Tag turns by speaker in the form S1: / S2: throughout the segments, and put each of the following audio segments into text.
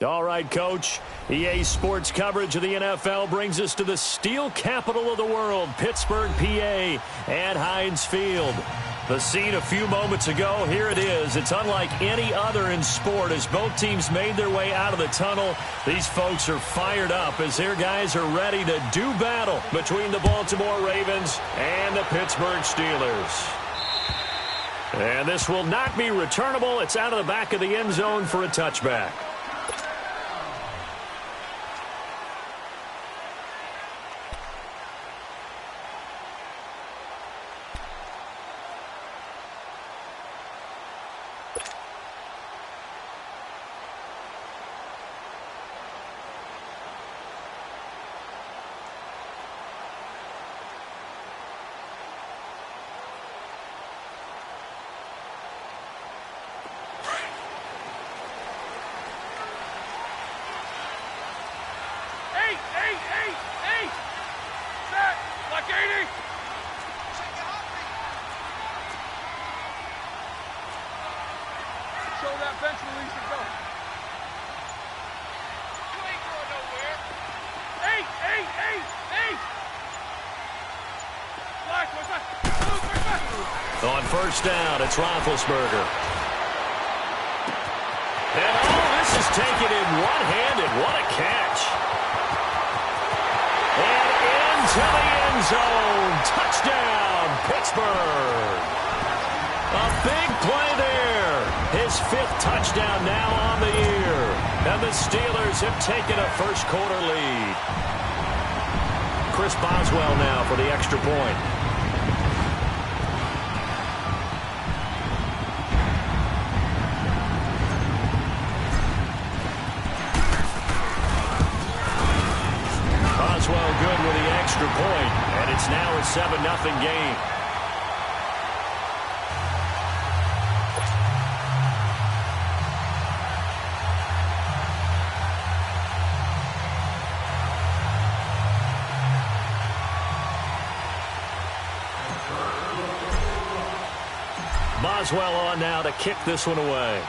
S1: All right, Coach. EA Sports coverage of the NFL brings us to the steel capital of the world, Pittsburgh, PA, at Heinz Field. The scene a few moments ago, here it is. It's unlike any other in sport as both teams made their way out of the tunnel. These folks are fired up as their guys are ready to do battle between the Baltimore Ravens and the Pittsburgh Steelers. And this will not be returnable. It's out of the back of the end zone for a touchback.
S2: control that bench release and go. You ain't going nowhere. Eight.
S1: On first down, it's Roethlisberger. And this is taken in one-handed. What a catch. And into the end zone. Touchdown, Pittsburgh. A big play there. His 5th touchdown now on the year. And the Steelers have taken a first-quarter lead. Chris Boswell now for the extra point. Boswell good with the extra point, and it's now a 7-0 game. Boswell on now to kick this one away.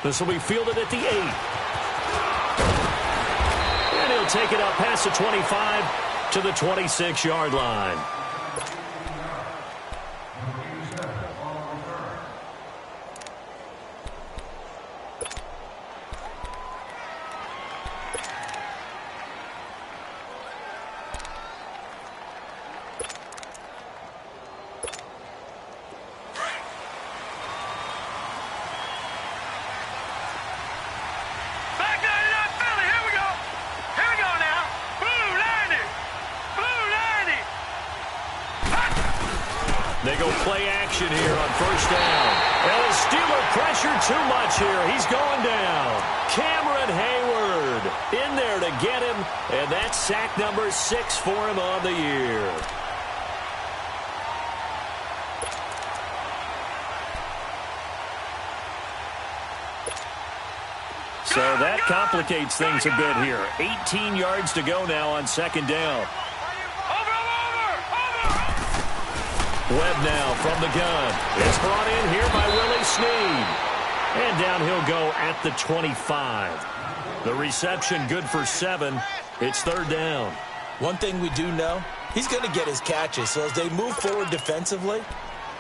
S1: This will be fielded at the 8. And he'll take it up past the 25 to the 26-yard line. They go play action here on first down. And the Steeler pressure too much here. He's going down. Cameron Hayward in there to get him. And that's sack number 6 for him on the year. So that complicates things a bit here. 18 yards to go now on second down. Webb now from the gun. It's brought in here by Willie Snead. And down he'll go at the 25. The reception good for 7. It's third down.
S3: One thing we do know, he's going to get his catches. So as they move forward defensively,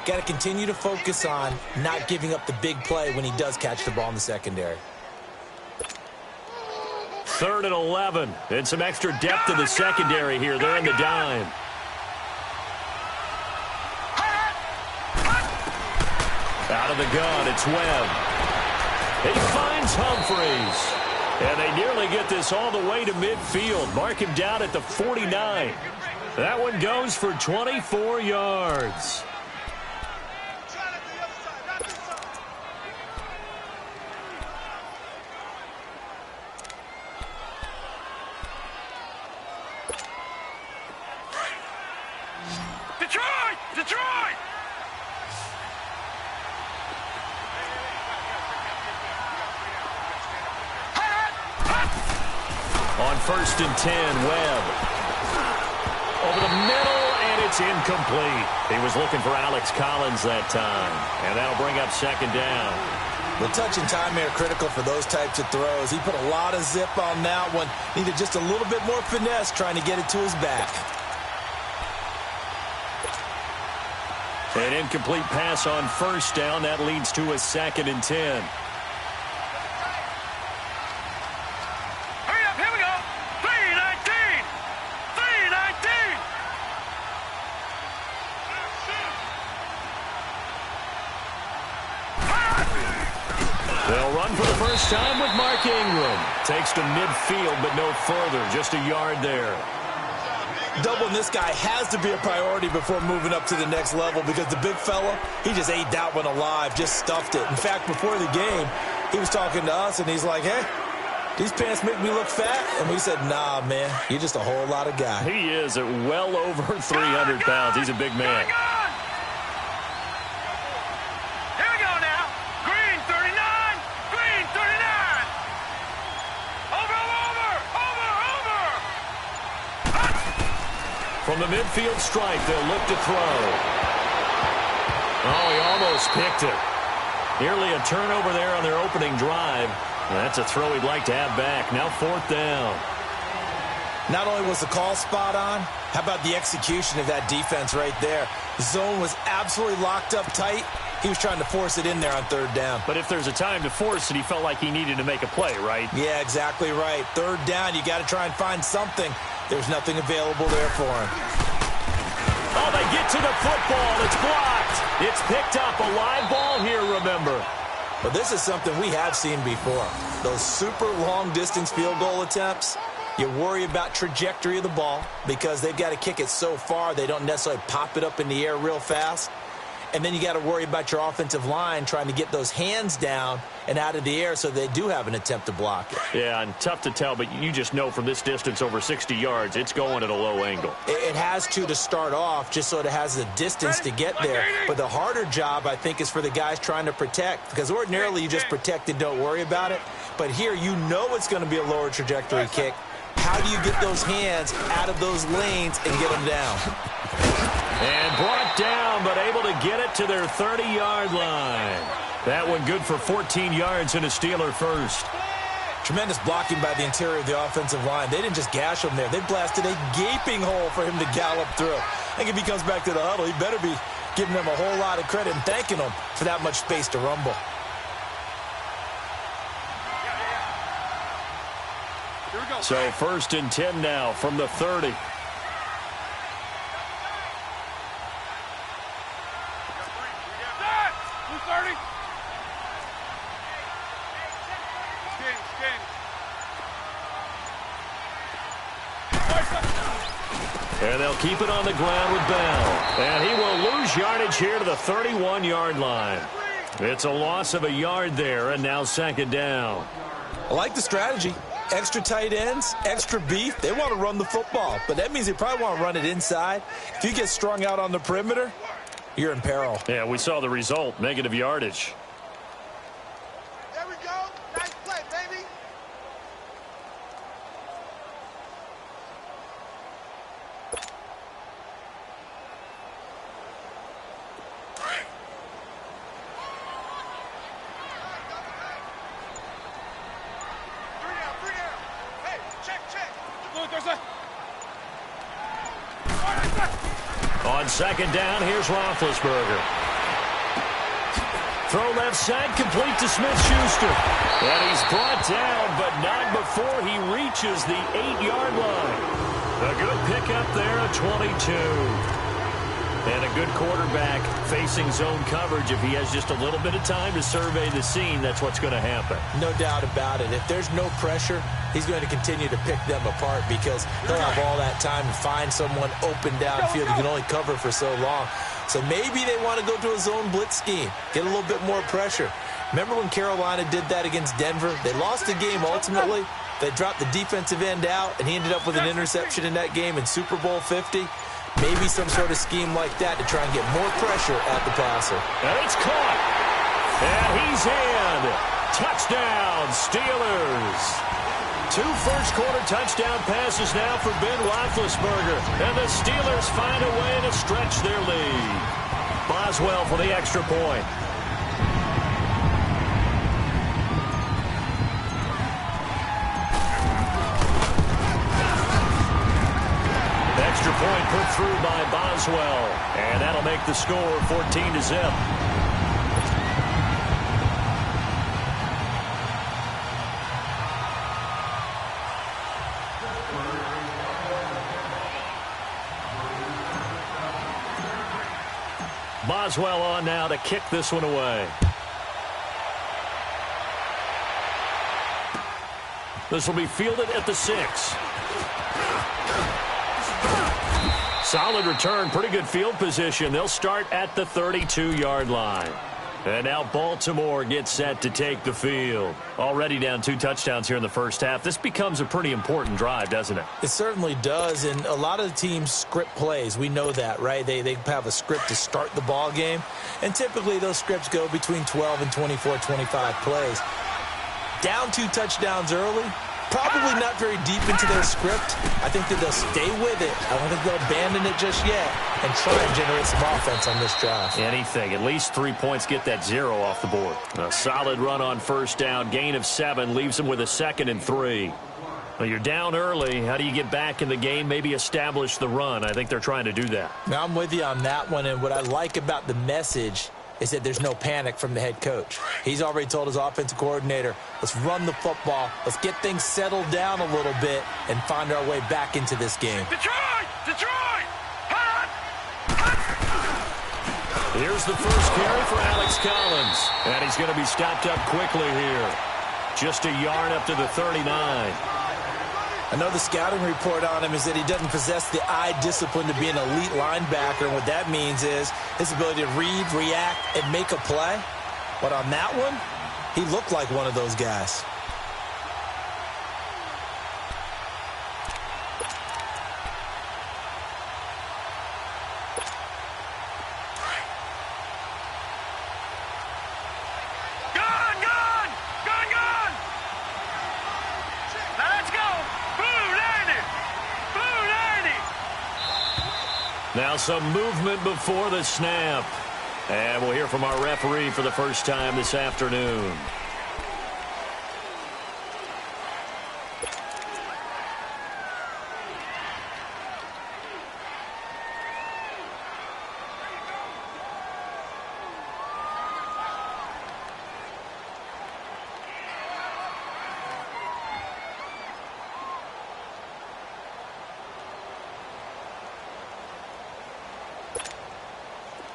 S3: got to continue to focus on not giving up the big play when he does catch the ball in the secondary.
S1: 3rd and 11. And some extra depth in the secondary here. They're in the dime. Out of the gun, it's Webb. He finds Humphreys. And they nearly get this all the way to midfield. Mark him down at the 49. That one goes for 24 yards.
S2: Detroit!
S1: On 1st and 10, Webb. Over the middle, and it's incomplete. He was looking for Alex Collins that time. And that'll bring up second down.
S3: The touch and time are critical for those types of throws. He put a lot of zip on that one. Needed just a little bit more finesse trying to get it to his back.
S1: An incomplete pass on first down. That leads to a 2nd and 10.
S2: Hurry up, here we go. 3-19. 3-19.
S1: They'll run for the first time with Mark Ingram. Takes to midfield, but no further. Just a yard there.
S3: Doubling this guy has to be a priority before moving up to the next level because the big fella, he just ate that one alive, just stuffed it. In fact, before the game, he was talking to us, and he's like, hey, these pants make me look fat? And we said, nah, man, you're just a whole lot of guy.
S1: He is at well over 300 pounds. He's a big man.
S2: Here we go now. Green 39. Green 39. Over.
S1: From the midfield stripe, they'll look to throw. Oh, he almost picked it. Nearly a turnover there on their opening drive. That's a throw he'd like to have back. Now 4th down.
S3: Not only was the call spot on, how about the execution of that defense right there? The zone was absolutely locked up tight. He was trying to force it in there on 3rd down.
S1: But if there's a time to force it, he felt like he needed to make a play, right?
S3: Yeah, exactly right. 3rd down, you got to try and find something. There's nothing available there for him.
S1: Oh, they get to the football. It's blocked. It's picked up. A live ball here, remember.
S3: But this is something we have seen before. Those super long-distance field goal attempts, you worry about trajectory of the ball because they've got to kick it so far they don't necessarily pop it up in the air real fast. And then you got to worry about your offensive line trying to get those hands down and out of the air so they do have an attempt to block it.
S1: Yeah, and tough to tell, but you just know from this distance over 60 yards, it's going at a low angle.
S3: It has to start off just so it has the distance to get there. But the harder job, I think, is for the guys trying to protect because ordinarily you just protect and don't worry about it. But here you know it's going to be a lower trajectory kick. How do you get those hands out of those lanes and get them down?
S1: And brought down, but able to get it to their 30-yard line. That one good for 14 yards and a Steeler first.
S3: Tremendous blocking by the interior of the offensive line. They didn't just gash him there. They blasted a gaping hole for him to gallop through. I think if he comes back to the huddle, he better be giving them a whole lot of credit and thanking them for that much space to rumble.
S1: So 1st and 10 now from the 30. And they'll keep it on the ground with Bell. And he will lose yardage here to the 31-yard line. It's a loss of a yard there, and now 2nd down.
S3: I like the strategy. Extra tight ends, extra beef. They want to run the football, but that means they probably want to run it inside. If you get strung out on the perimeter, you're in peril.
S1: Yeah, we saw the result, negative yardage.
S2: There we go. Nice play, baby.
S1: On 2nd down, here's Roethlisberger. Throw left side, complete to Smith-Schuster. And he's brought down, but not before he reaches the 8-yard line. A good pickup there at 22. And a good quarterback facing zone coverage. If he has just a little bit of time to survey the scene, that's what's going to happen.
S3: No doubt about it. If there's no pressure, he's going to continue to pick them apart because he'll have all that time to find someone open downfield. He can only cover for so long. So maybe they want to go to a zone blitz scheme, get a little bit more pressure. Remember when Carolina did that against Denver? They lost the game ultimately. They dropped the defensive end out, and he ended up with an interception in that game in Super Bowl 50. Maybe some sort of scheme like that to try and get more pressure at the passer.
S1: And it's caught. And he's in. Touchdown, Steelers. 2 first-quarter touchdown passes now for Ben Roethlisberger. And the Steelers find a way to stretch their lead. Boswell for the extra point. Extra point put through by Boswell. And that'll make the score 14-0. Boswell on now to kick this one away. This will be fielded at the 6. Solid return, pretty good field position. They'll start at the 32-yard line. And now Baltimore gets set to take the field. Already down 2 touchdowns here in the first half. This becomes a pretty important drive, doesn't it?
S3: It certainly does, and a lot of the teams script plays. We know that, right? They have a script to start the ball game, and typically those scripts go between 12 and 24, 25 plays. Down 2 touchdowns early, Probably not very deep into their script. I think that they'll stay with it. I don't think they'll abandon it just yet and try and generate some offense on this drive.
S1: Anything. At least 3 points, get that 0 off the board. A solid run on first down. Gain of 7 leaves them with a 2nd and 3. Well, you're down early. How do you get back in the game? Maybe establish the run. I think they're trying to do that.
S3: Now, I'm with you on that one, and what I like about the message is that there's no panic from the head coach. He's already told his offensive coordinator, let's run the football, let's get things settled down a little bit and find our way back into this game.
S2: Detroit! Detroit! Hot!
S1: Here's the first carry for Alex Collins, and he's going to be stopped up quickly here. Just a yard up to the 39.
S3: I know the scouting report on him is that he doesn't possess the eye discipline to be an elite linebacker. And what that means is his ability to read, react, and make a play. But on that one, he looked like one of those guys.
S1: Now some movement before the snap. And we'll hear from our referee for the first time this afternoon.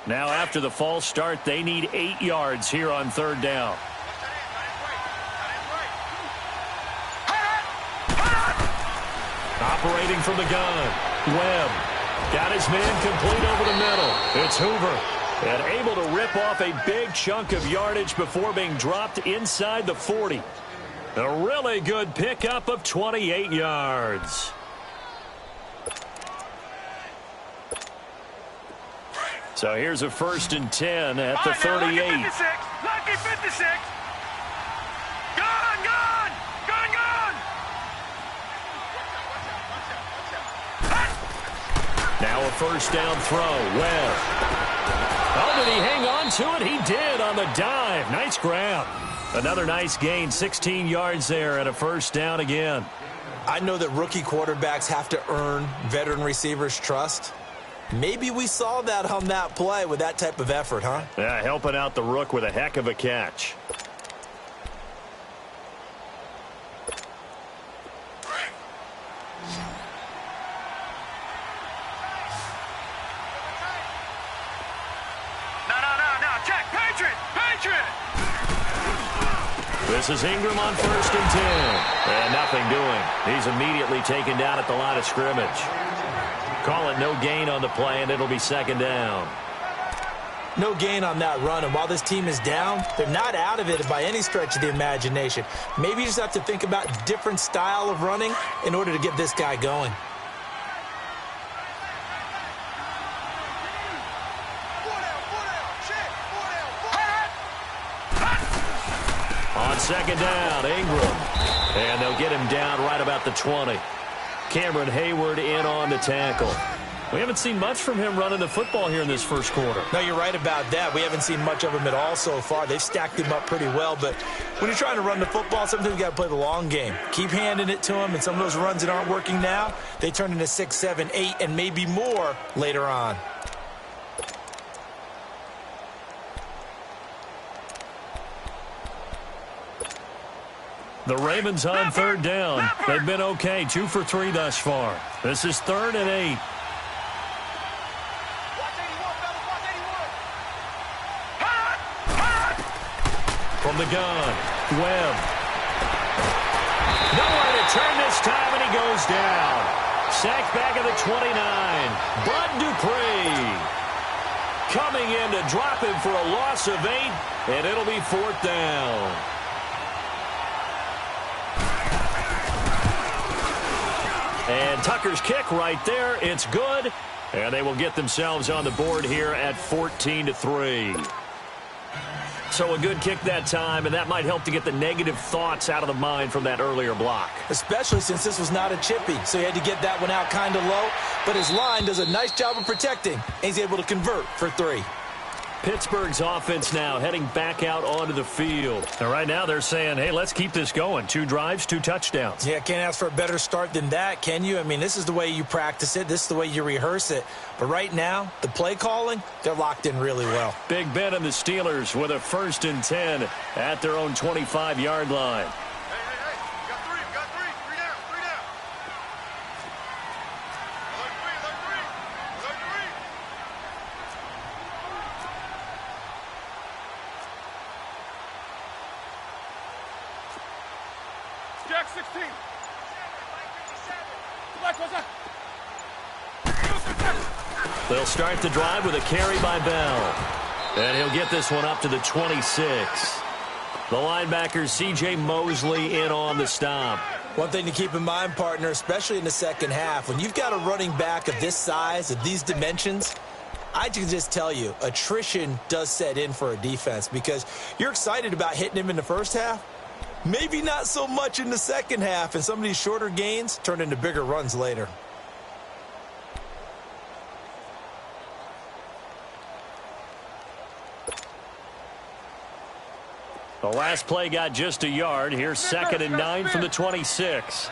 S1: Now after the false start, they need 8 yards here on 3rd down. Operating from the gun. Webb got his man complete over the middle. It's Hoover. And able to rip off a big chunk of yardage before being dropped inside the 40. A really good pickup of 28 yards. So here's a 1st and 10 at the 38.
S2: Lucky 56. Lucky 56. Gone, gone. Gone, gone.
S1: Now a 1st down throw. Webb. Oh, did he hang on to it? He did on the dive. Nice grab. Another nice gain. 16 yards there and a 1st down again.
S3: I know that rookie quarterbacks have to earn veteran receivers' trust. Maybe we saw that on that play with that type of effort, huh?
S1: Yeah, helping out the rook with a heck of a catch.
S2: No. Check. Patriot. Patriot.
S1: This is Ingram on 1st and 10. And nothing doing. He's immediately taken down at the line of scrimmage. Call it no gain on the play, and it'll be 2nd down.
S3: No gain on that run, and while this team is down, they're not out of it by any stretch of the imagination. Maybe you just have to think about a different style of running in order to get this guy going.
S1: On 2nd down, Ingram. And they'll get him down right about the 20. Cameron Hayward in on the tackle. We haven't seen much from him running the football here in this 1st quarter.
S3: No, you're right about that. We haven't seen much of him at all so far. They've stacked him up pretty well, but when you're trying to run the football, sometimes you got to play the long game. Keep handing it to him, and some of those runs that aren't working now, they turn into 6, 7, 8, and maybe more later on.
S1: The Ravens on 3rd down. They've been okay. 2 for 3 thus far. This is 3rd and 8. From the gun, Webb. Nowhere to turn this time, and he goes down. Sacked back at the 29. Bud Dupree coming in to drop him for a loss of 8, and it'll be 4th down. And Tucker's kick right there. It's good. And they will get themselves on the board here at 14-3. So a good kick that time, and that might help to get the negative thoughts out of the mind from that earlier block.
S3: Especially since this was not a chippy, so he had to get that one out kind of low. But his line does a nice job of protecting, and he's able to convert for 3.
S1: Pittsburgh's offense now heading back out onto the field. And right now they're saying, hey, let's keep this going. 2 drives, 2 touchdowns.
S3: Yeah, can't ask for a better start than that, can you? I mean, this is the way you practice it. This is the way you rehearse it. But right now, the play calling, they're locked in really well.
S1: Big Ben and the Steelers with a 1st and 10 at their own 25-yard line.
S2: Jack 16.
S1: They'll start the drive with a carry by Bell. And he'll get this one up to the 26. The linebacker, C.J. Mosley, in on the stop.
S3: One thing to keep in mind, partner, especially in the second half, when you've got a running back of this size, of these dimensions, I can just tell you, attrition does set in for a defense because you're excited about hitting him in the first half. Maybe not so much in the second half, and some of these shorter gains turn into bigger runs later.
S1: The last play got just a yard. Here's 2nd and 9 from the 26.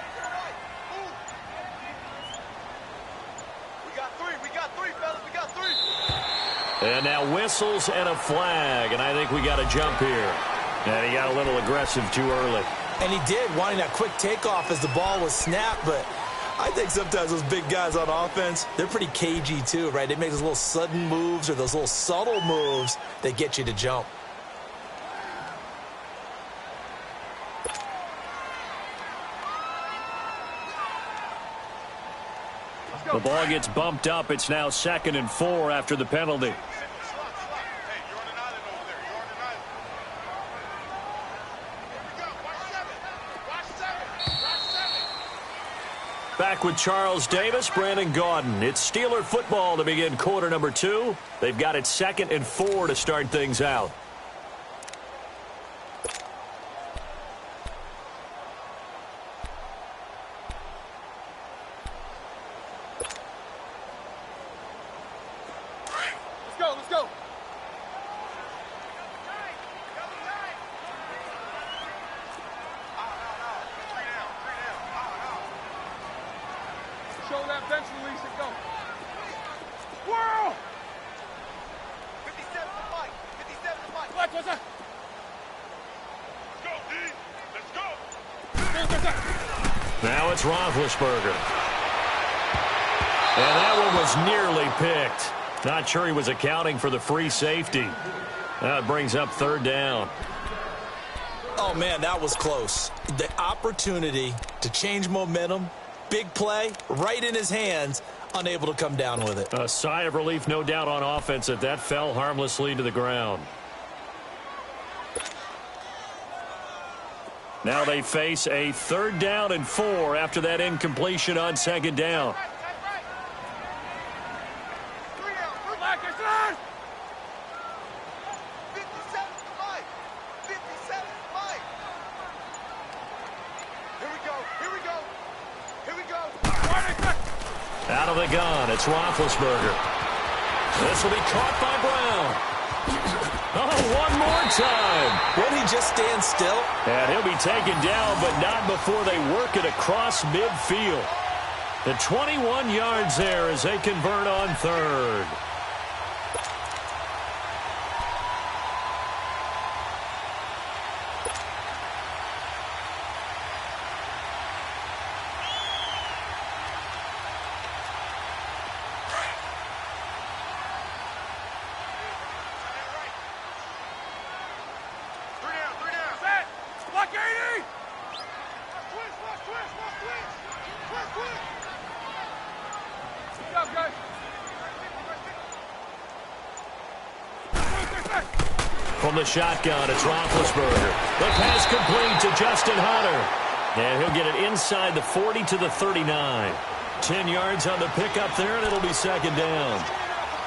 S2: We got 3, fellas. We got 3.
S1: And now whistles and a flag, and I think we got a jump here. And he got a little aggressive too early.
S3: And he did, wanting that quick takeoff as the ball was snapped, but I think sometimes those big guys on offense, they're pretty cagey too, right? They make those little sudden moves or those little subtle moves that get you to jump.
S1: The ball gets bumped up. It's now 2nd and 4 after the penalty. Back with Charles Davis, Brandon Gaudin. It's Steeler football to begin quarter number 2. They've got it 2nd and 4 to start things out.
S2: Let's go. Show that bench release and go. Whirl! 57 to Mike. 57 to Mike. Black, what's that? Let's go, D. Let's go.
S1: Now it's Roethlisberger. And that one was nearly picked. Not sure he was accounting for the free safety. That brings up 3rd down.
S3: Oh, man, that was close. The opportunity to change momentum, big play, right in his hands, unable to come down with it.
S1: A sigh of relief, no doubt, on offense that that fell harmlessly to the ground. Now they face a 3rd down and 4 after that incompletion on 2nd down. Out of the gun, it's Roethlisberger. This will be caught by Brown. Oh, one more time.
S3: Won't he just stand still?
S1: And he'll be taken down, but not before they work it across midfield. The 21 yards there as they convert on 3rd. From the shotgun, it's Roethlisberger. The pass complete to Justin Hunter. And he'll get it inside the 40 to the 39. 10 yards on the pickup there, and it'll be 2nd down.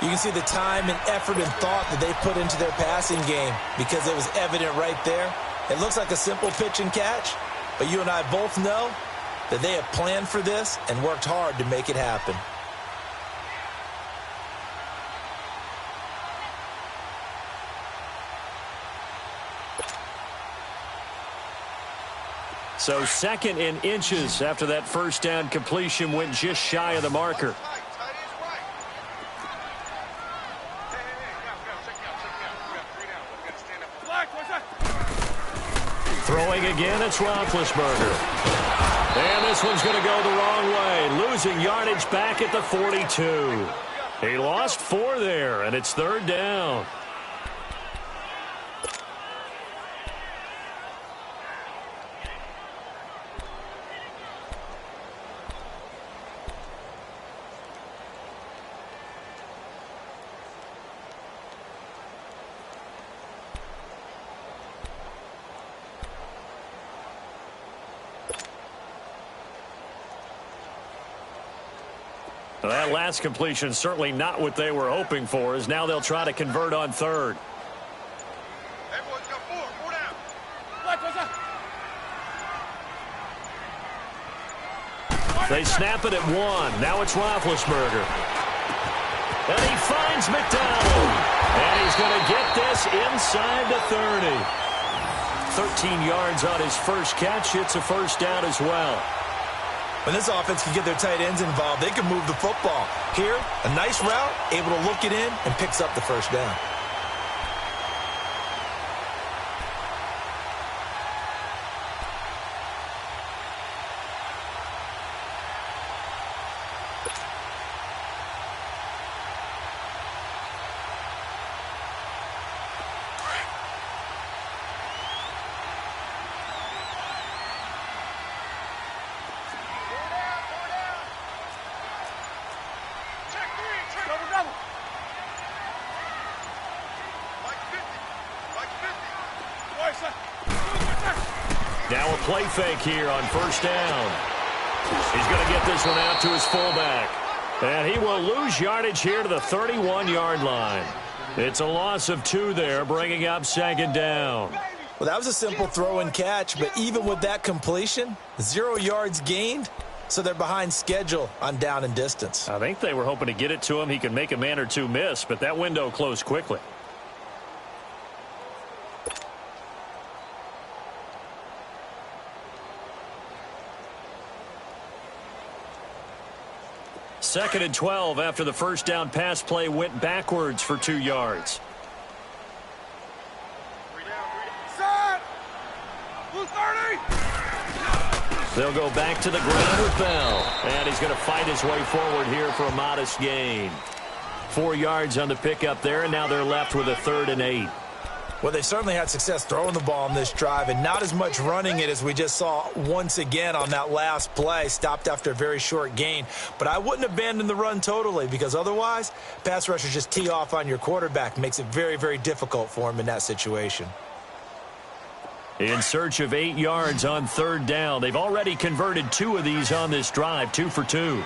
S3: You can see the time and effort and thought that they put into their passing game because it was evident right there. It looks like a simple pitch and catch, but you and I both know that they have planned for this and worked hard to make it happen.
S1: So second in inches after that first down completion went just shy of the marker. Throwing again, it's Roethlisberger. And this one's going to go the wrong way, losing yardage back at the 42. He lost 4 there, and it's third down. Well, that last completion certainly not what they were hoping for, as now they'll try to convert on third. They snap it at 1. Now it's Roethlisberger. And he finds McDonald. And he's going to get this inside the 30. 13 yards on his first catch. It's a first down as well.
S3: When this offense can get their tight ends involved, they can move the football. Here, a nice route, able to look it in, and picks up the first down.
S1: Now a play fake here on first down. He's going to get this one out to his fullback. And he will lose yardage here to the 31-yard line. It's a loss of 2 there, bringing up second down.
S3: Well, that was a simple throw and catch, but even with that completion, 0 yards gained, so they're behind schedule on down and distance.
S1: I think they were hoping to get it to him. He could make a man or two miss, but that window closed quickly. Second and 12 after the first down pass play went backwards for 2 yards. They'll go back to the ground with Bell. And he's going to fight his way forward here for a modest gain. 4 yards on the pickup there, and now they're left with a 3rd and 8.
S3: Well, they certainly had success throwing the ball on this drive and not as much running it as we just saw once again on that last play. Stopped after a very short gain. But I wouldn't abandon the run totally because otherwise, pass rushers just tee off on your quarterback. Makes it very, very difficult for him in that situation.
S1: In search of 8 yards on third down. They've already converted 2 of these on this drive, 2 for 2.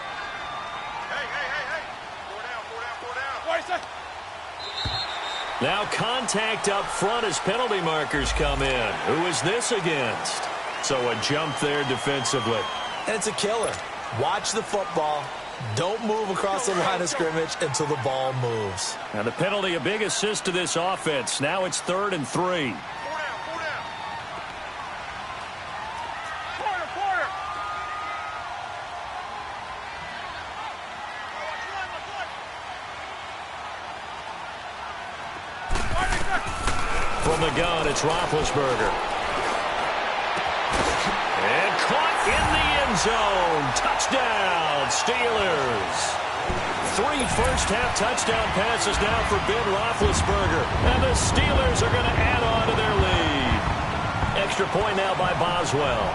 S1: Now contact up front as penalty markers come in. Who is this against? So a jump there defensively.
S3: And it's a killer. Watch the football. Don't move across the line of scrimmage until the ball moves.
S1: Now the penalty, a big assist to this offense. Now it's 3rd and 3. From the gun, it's Roethlisberger. And caught in the end zone. Touchdown, Steelers. 3 first-half touchdown passes now for Ben Roethlisberger. And the Steelers are going to add on to their lead. Extra point now by Boswell.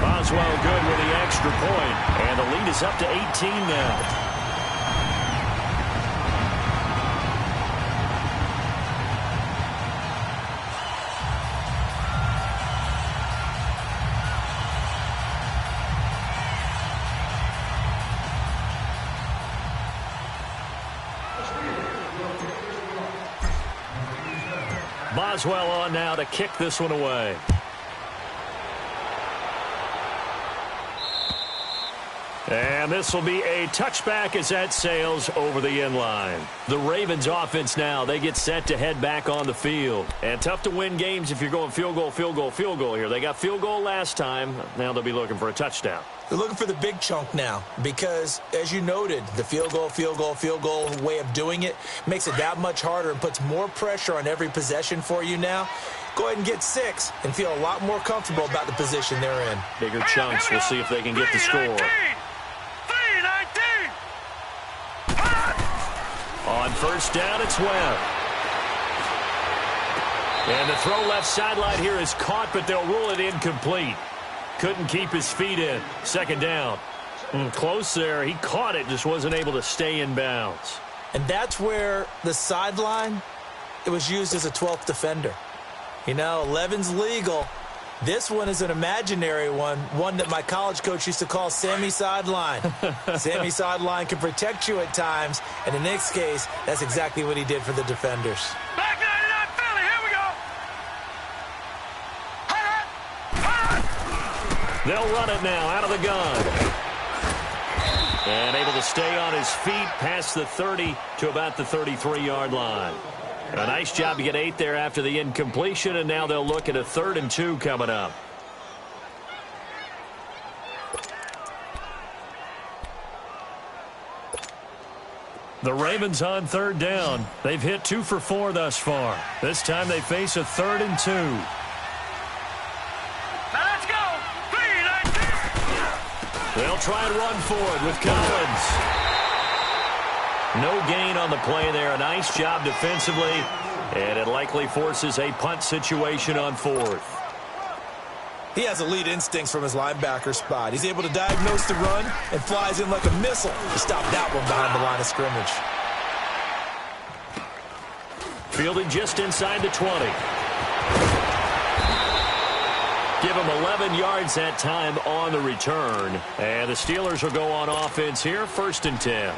S1: Boswell good with the extra point, and the lead is up to 18 now. Boswell on now to kick this one away. And this will be a touchback as that sails over the end line. The Ravens offense now, they get set to head back on the field. And tough to win games if you're going field goal, field goal, field goal here. They got field goal last time. Now they'll be looking for a touchdown.
S3: They're looking for the big chunk now because, as you noted, the field goal way of doing it makes it that much harder and puts more pressure on every possession for you now. Go ahead and get 6 and feel a lot more comfortable about the position they're in.
S1: Bigger chunks. We'll see if they can get the score. On first down, it's Webb. And the throw left sideline here is caught, but they'll rule it incomplete. Couldn't keep his feet in. Second down. Close there. He caught it, just wasn't able to stay in bounds.
S3: And that's where the sideline, it was used as a 12th defender. You know, 11's legal. This one is an imaginary one that my college coach used to call Sammy Sideline. Sammy Sideline can protect you at times, and in this case, that's exactly what he did for the defenders.
S2: Back 99 Philly, here we go.
S1: They'll run it now out of the gun. And able to stay on his feet past the 30 to about the 33-yard line. A nice job to get 8 there after the incompletion, and now they'll look at a 3rd and 2 coming up. The Ravens on 3rd down. They've hit 2 for 4 thus far. This time they face a 3rd and 2.
S2: Now let's go. 3-19.
S1: They'll try and run forward with Collins. No gain on the play there. A nice job defensively, and it likely forces a punt situation on 4th.
S3: He has elite instincts from his linebacker spot. He's able to diagnose the run and flies in like a missile to stop that one behind the line of scrimmage.
S1: Fielded just inside the 20. Give him 11 yards that time on the return. And the Steelers will go on offense here, 1st and 10.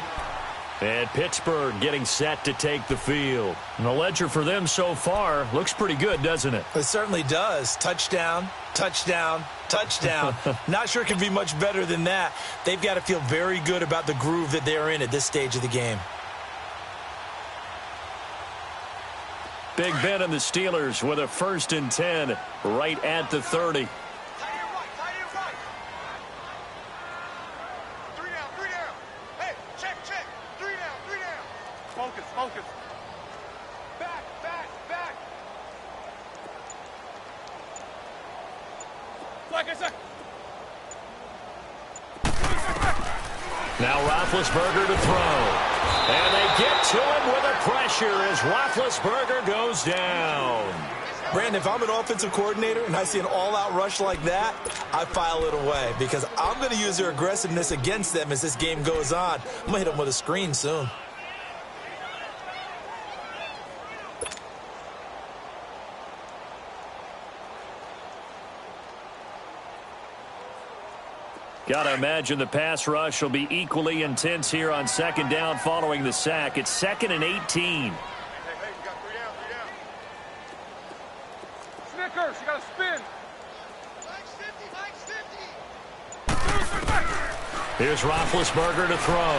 S1: And Pittsburgh getting set to take the field. And the ledger for them so far looks pretty good, doesn't it?
S3: It certainly does. Touchdown, touchdown, touchdown. Not sure it can be much better than that. They've got to feel very good about the groove that they're in at this stage of the game.
S1: Big Ben and the Steelers with a 1st and 10 right at the 30.
S2: Focus. Back. Like I said.
S1: Now Roethlisberger to throw. And they get to him with a pressure as Roethlisberger goes down.
S3: Brandon, if I'm an offensive coordinator and I see an all-out rush like that, I file it away because I'm going to use their aggressiveness against them as this game goes on. I'm going to hit them with a screen soon.
S1: Got to imagine the pass rush will be equally intense here on 2nd down following the sack. It's 2nd and 18.
S2: Hey, you got 3 down. Snickers, you got to spin.
S1: Here's Roethlisberger to throw.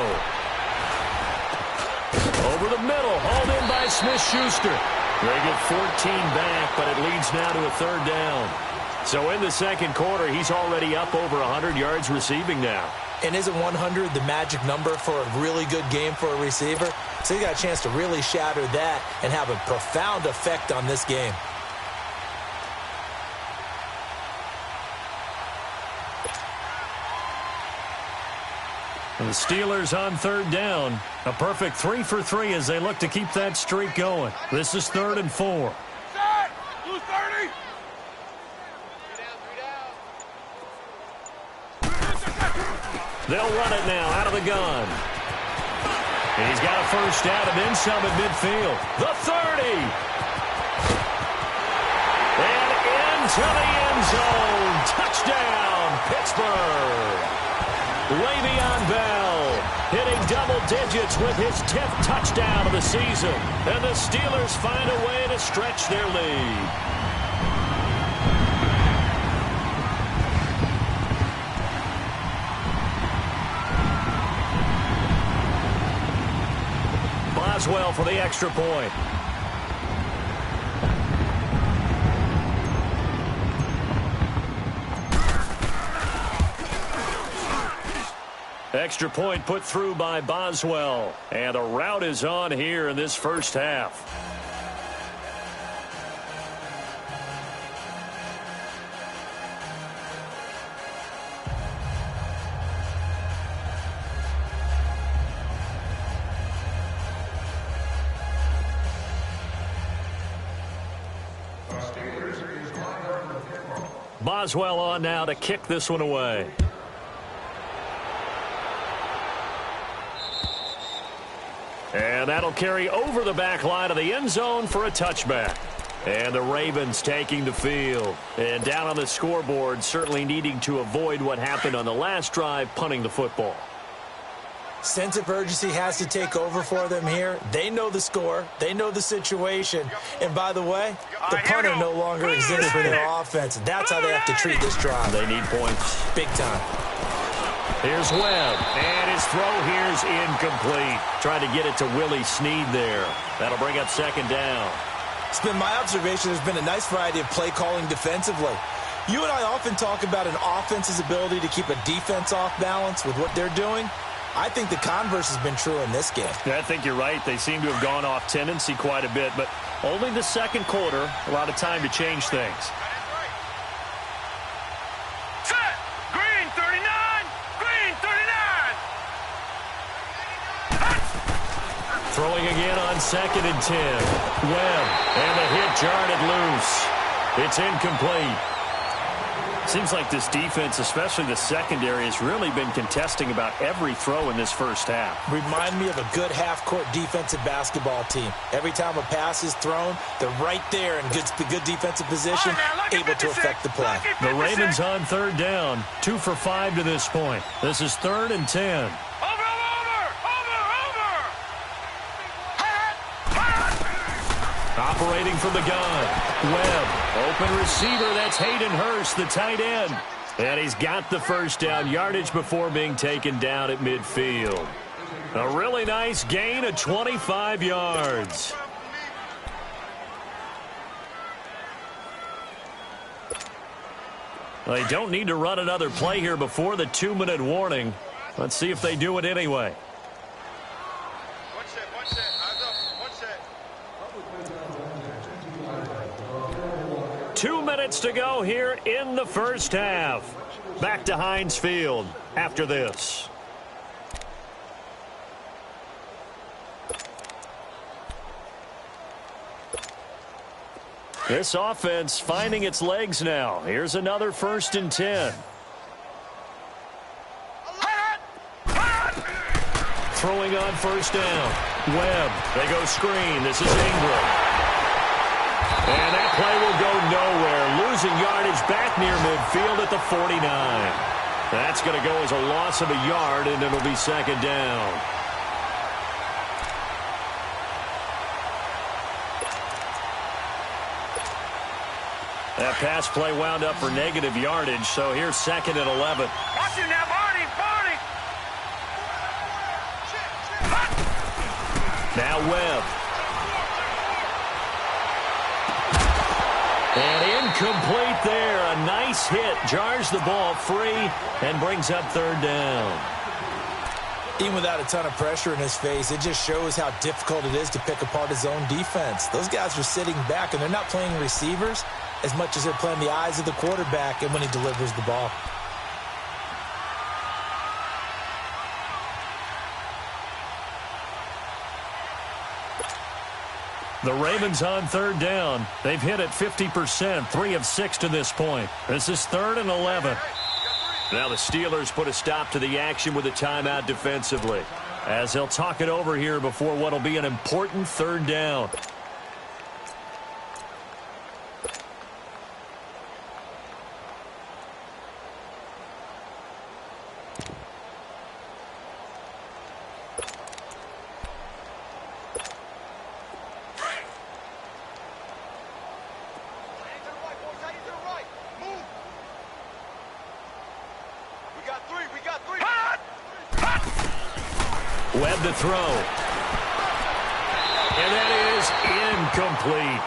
S1: Over the middle, hauled in by Smith-Schuster. They get 14 back, but it leads now to a 3rd down. So in the 2nd quarter, he's already up over 100 yards receiving now.
S3: And isn't 100 the magic number for a really good game for a receiver? So you got a chance to really shatter that and have a profound effect on this game.
S1: And the Steelers on 3rd down. A perfect 3 for 3 as they look to keep that streak going. This is 3rd and 4.
S2: Set! Lose 30!
S1: They'll run it now out of the gun. And he's got a 1st down and then some at midfield. The 30. And into the end zone. Touchdown, Pittsburgh. Le'Veon Bell hitting double digits with his 10th touchdown of the season. And the Steelers find a way to stretch their lead. Boswell for the extra point. Extra point put through by Boswell. And a rout is on here in this first half. Boswell on now to kick this one away. And that'll carry over the back line of the end zone for a touchback. And the Ravens taking the field. And down on the scoreboard, certainly needing to avoid what happened on the last drive, punting the football.
S3: Sense of urgency has to take over for them here. They know the score. They know the situation. And by the way, the punter no longer exists for their offense. That's how they have to treat this drive.
S1: They need points.
S3: Big time.
S1: Here's Webb, and his throw here's incomplete. Trying to get it to Willie Snead there. That'll bring up second down.
S3: It's been my observation there's been a nice variety of play calling defensively. You and I often talk about an offense's ability to keep a defense off balance with what they're doing. I think the converse has been true in this game.
S1: I think you're right. They seem to have gone off tendency quite a bit, but only the second quarter, a lot of time to change things.
S2: Set! Green 39! Green 39!
S1: Throwing again on 2nd and 10. Webb, and the hit jarred it loose. It's incomplete. Seems like this defense, especially the secondary, has really been contesting about every throw in this first half.
S3: Remind me of a good half-court defensive basketball team. Every time a pass is thrown, they're right there in good defensive position, able to affect the play.
S1: The Ravens on third down, 2 for 5 to this point. This is 3rd and 10. Operating from the gun. Webb, open receiver. That's Hayden Hurst, the tight end. And he's got the first down yardage before being taken down at midfield. A really nice gain of 25 yards. They don't need to run another play here before the 2-minute warning. Let's see if they do it anyway. 2 minutes to go here in the first half. Back to Heinz Field after this. This offense finding its legs now. Here's another 1st and 10. Throwing on 1st down. Webb. They go screen. This is Ingram. And that play will go nowhere. Losing yardage back near midfield at the 49. That's going to go as a loss of a yard, and it'll be 2nd down. That pass play wound up for negative yardage, so here's 2nd and 11.
S2: Watch it now, Barney!
S1: Now Webb. And incomplete there. A nice hit. Jars the ball free and brings up 3rd down.
S3: Even without a ton of pressure in his face, it just shows how difficult it is to pick apart his own defense. Those guys are sitting back, and they're not playing receivers as much as they're playing the eyes of the quarterback and when he delivers the ball.
S1: The Ravens on 3rd down. They've hit it 50%, 3 of 6 to this point. This is 3rd and 11. Now the Steelers put a stop to the action with a timeout defensively, as they'll talk it over here before what will be an important 3rd down. Webb to throw. And that is incomplete.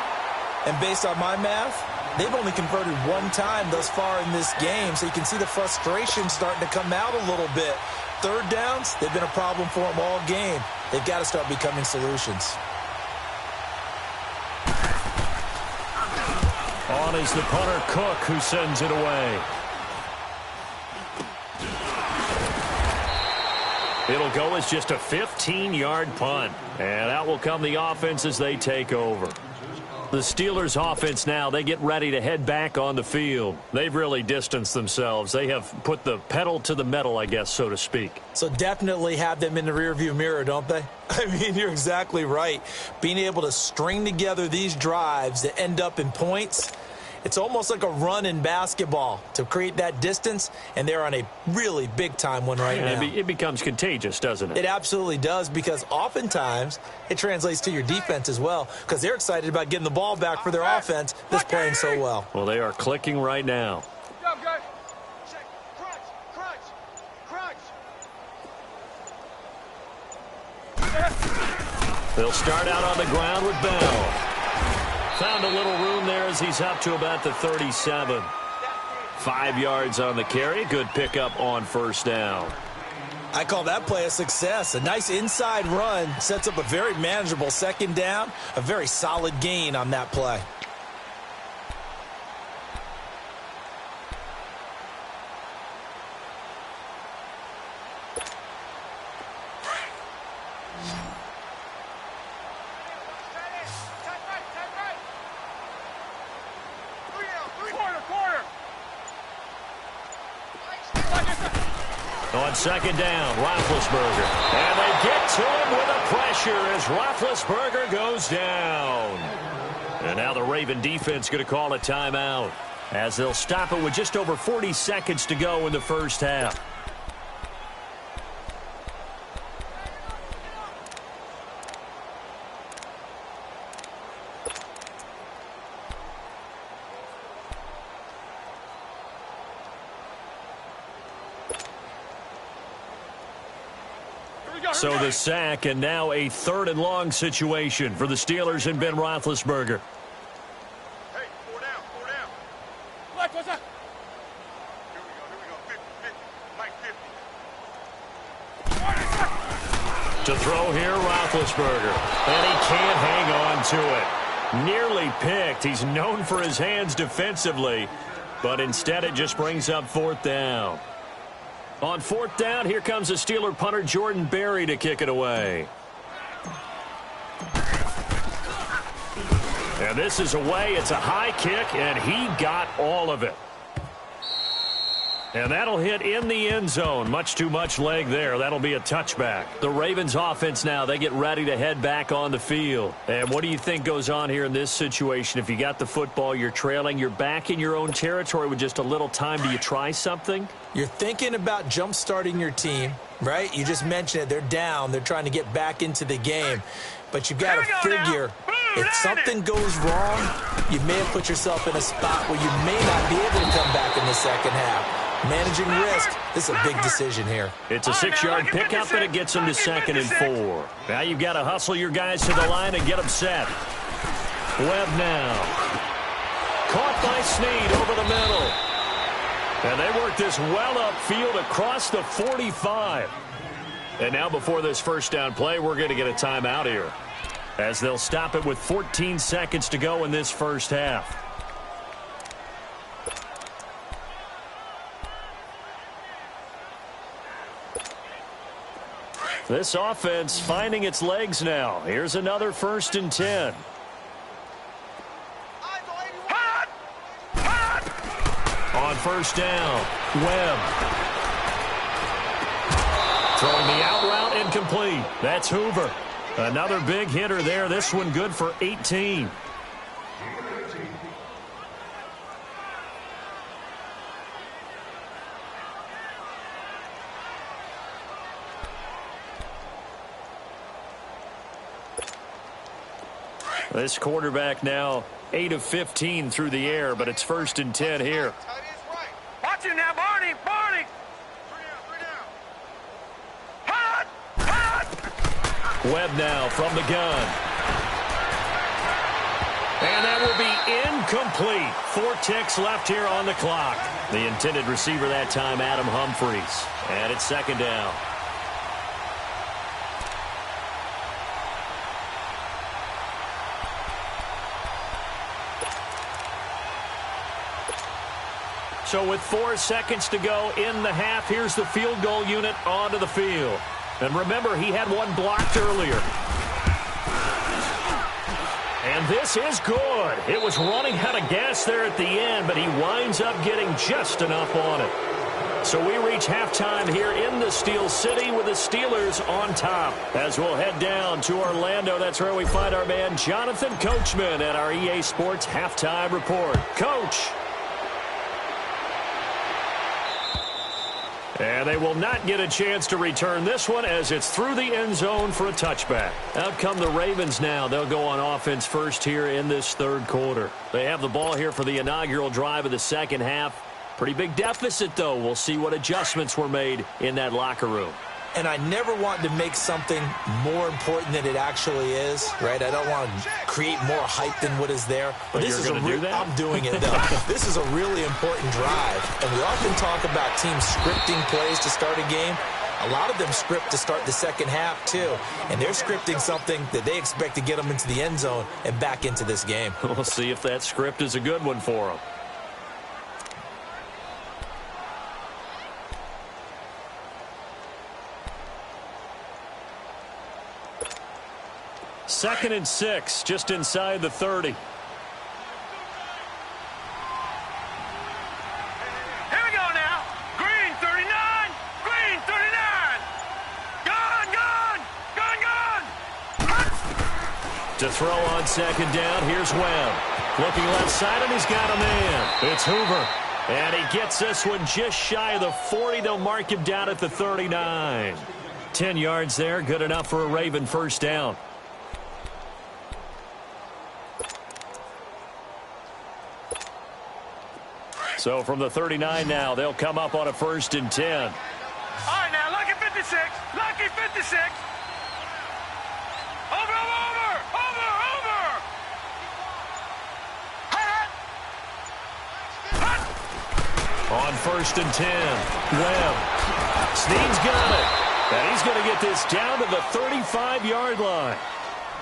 S3: And based on my math, they've only converted one time thus far in this game, so you can see the frustration starting to come out a little bit. Third downs, they've been a problem for them all game. They've got to start becoming solutions.
S1: On is the punter, Cook, who sends it away. It'll go as just a 15-yard punt. And out will come the offense as they take over. The Steelers offense now, they get ready to head back on the field. They've really distanced themselves. They have put the pedal to the metal, I guess, so to speak.
S3: So definitely have them in the rearview mirror, don't they? I mean, you're exactly right. Being able to string together these drives that end up in points, it's almost like a run in basketball to create that distance, and they're on a really big-time one right now.
S1: It becomes contagious, doesn't it?
S3: It absolutely does, because oftentimes it translates to your defense as well, because they're excited about getting the ball back for their offense that's playing so well.
S1: Well, they are clicking right now. They'll start out on the ground with Bell. Found a little room there as he's up to about the 37. 5 yards on the carry. Good pickup on first down.
S3: I call that play a success. A nice inside run sets up a very manageable second down. A very solid gain on that play.
S1: On second down, Roethlisberger. And they get to him with a pressure as Roethlisberger goes down. And now the Raven defense going to call a timeout as they'll stop it with just over 40 seconds to go in the first half. So the sack, and now a 3rd and long situation for the Steelers and Ben Roethlisberger.
S2: Hey, 4 down, 4 down. What was that? Here we go. 50, 50. Mike 50.
S1: To throw here, Roethlisberger. And he can't hang on to it. Nearly picked. He's known for his hands defensively, but instead it just brings up 4th down. On 4th down, here comes the Steeler punter Jordan Berry to kick it away. And this is away. It's a high kick, and he got all of it. And that'll hit in the end zone. Much too much leg there. That'll be a touchback. The Ravens offense now, they get ready to head back on the field. And what do you think goes on here in this situation? If you got the football, you're trailing, you're back in your own territory with just a little time. Do you try something?
S3: You're thinking about jump-starting your team, right? You just mentioned it. They're down. They're trying to get back into the game. But you've got to figure, if something goes wrong, you may have put yourself in a spot where you may not be able to come back in the second half. Managing risk, this is a big decision here.
S1: It's a 6-yard pickup, and it gets them to 2nd and 4. Now you've got to hustle your guys to the line and get them set. Webb now. Caught by Snead over the middle. And they work this well upfield across the 45. And now before this first down play, we're going to get a timeout here, as they'll stop it with 14 seconds to go in this first half. This offense finding its legs now. Here's another 1st and 10. On first down, Webb. Throwing the out route incomplete. That's Hoover. Another big hitter there. This one good for 18. This quarterback now 8 of 15 through the air, but it's 1st and 10 here.
S2: Watch him now, Barney. Barney.
S1: Webb now from the gun. And that will be incomplete. 4 ticks left here on the clock. The intended receiver that time, Adam Humphries. And it's second down. So with 4 seconds to go in the half, here's the field goal unit onto the field. And remember, he had one blocked earlier. And this is good. It was running out of gas there at the end, but he winds up getting just enough on it. So we reach halftime here in the Steel City with the Steelers on top. As we'll head down to Orlando, that's where we find our man Jonathan Coachman at our EA Sports Halftime Report. Coach. And they will not get a chance to return this one as it's through the end zone for a touchback. Out come the Ravens now. They'll go on offense first here in this third quarter. They have the ball here for the inaugural drive of the second half. Pretty big deficit, though. We'll see what adjustments were made in that locker room.
S3: And I never want to make something more important than it actually is, right? I don't want to create more hype than what is there.
S1: But this you're going to do that?
S3: I'm doing it, though. This is a really important drive. And we often talk about teams scripting plays to start a game. A lot of them script to start the second half, too. And they're scripting something that they expect to get them into the end zone and back into this game.
S1: We'll see if that script is a good one for them. Second and 6, just inside the 30.
S2: Here we go now. Green 39. Green 39. Gone.
S1: To throw on second down, here's Webb. Looking left side, and he's got a man. It's Hoover. And he gets this one just shy of the 40. They'll mark him down at the 39. 10 yards there, good enough for a Raven first down. So from the 39 now, they'll come up on a 1st and 10.
S2: All right, now, lucky 56. Lucky 56. Over.
S1: On 1st and 10, Webb. Snead's got it. And he's going to get this down to the 35-yard line.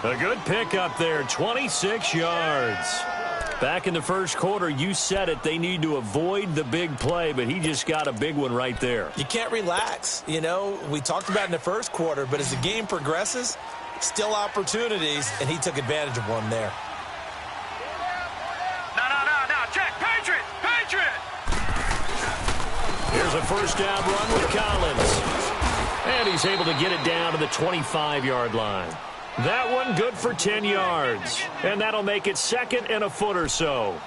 S1: A good pickup there, 26 yards. Back in the first quarter, you said it, they need to avoid the big play, but he just got a big one right there.
S3: You can't relax. You know, we talked about in the first quarter, but as the game progresses, still opportunities, and he took advantage of one there.
S2: No, check. Patriot.
S1: Here's a first down run with Collins. And he's able to get it down to the 25-yard line. That one good for 10 yards. And that'll make it second and a foot or so.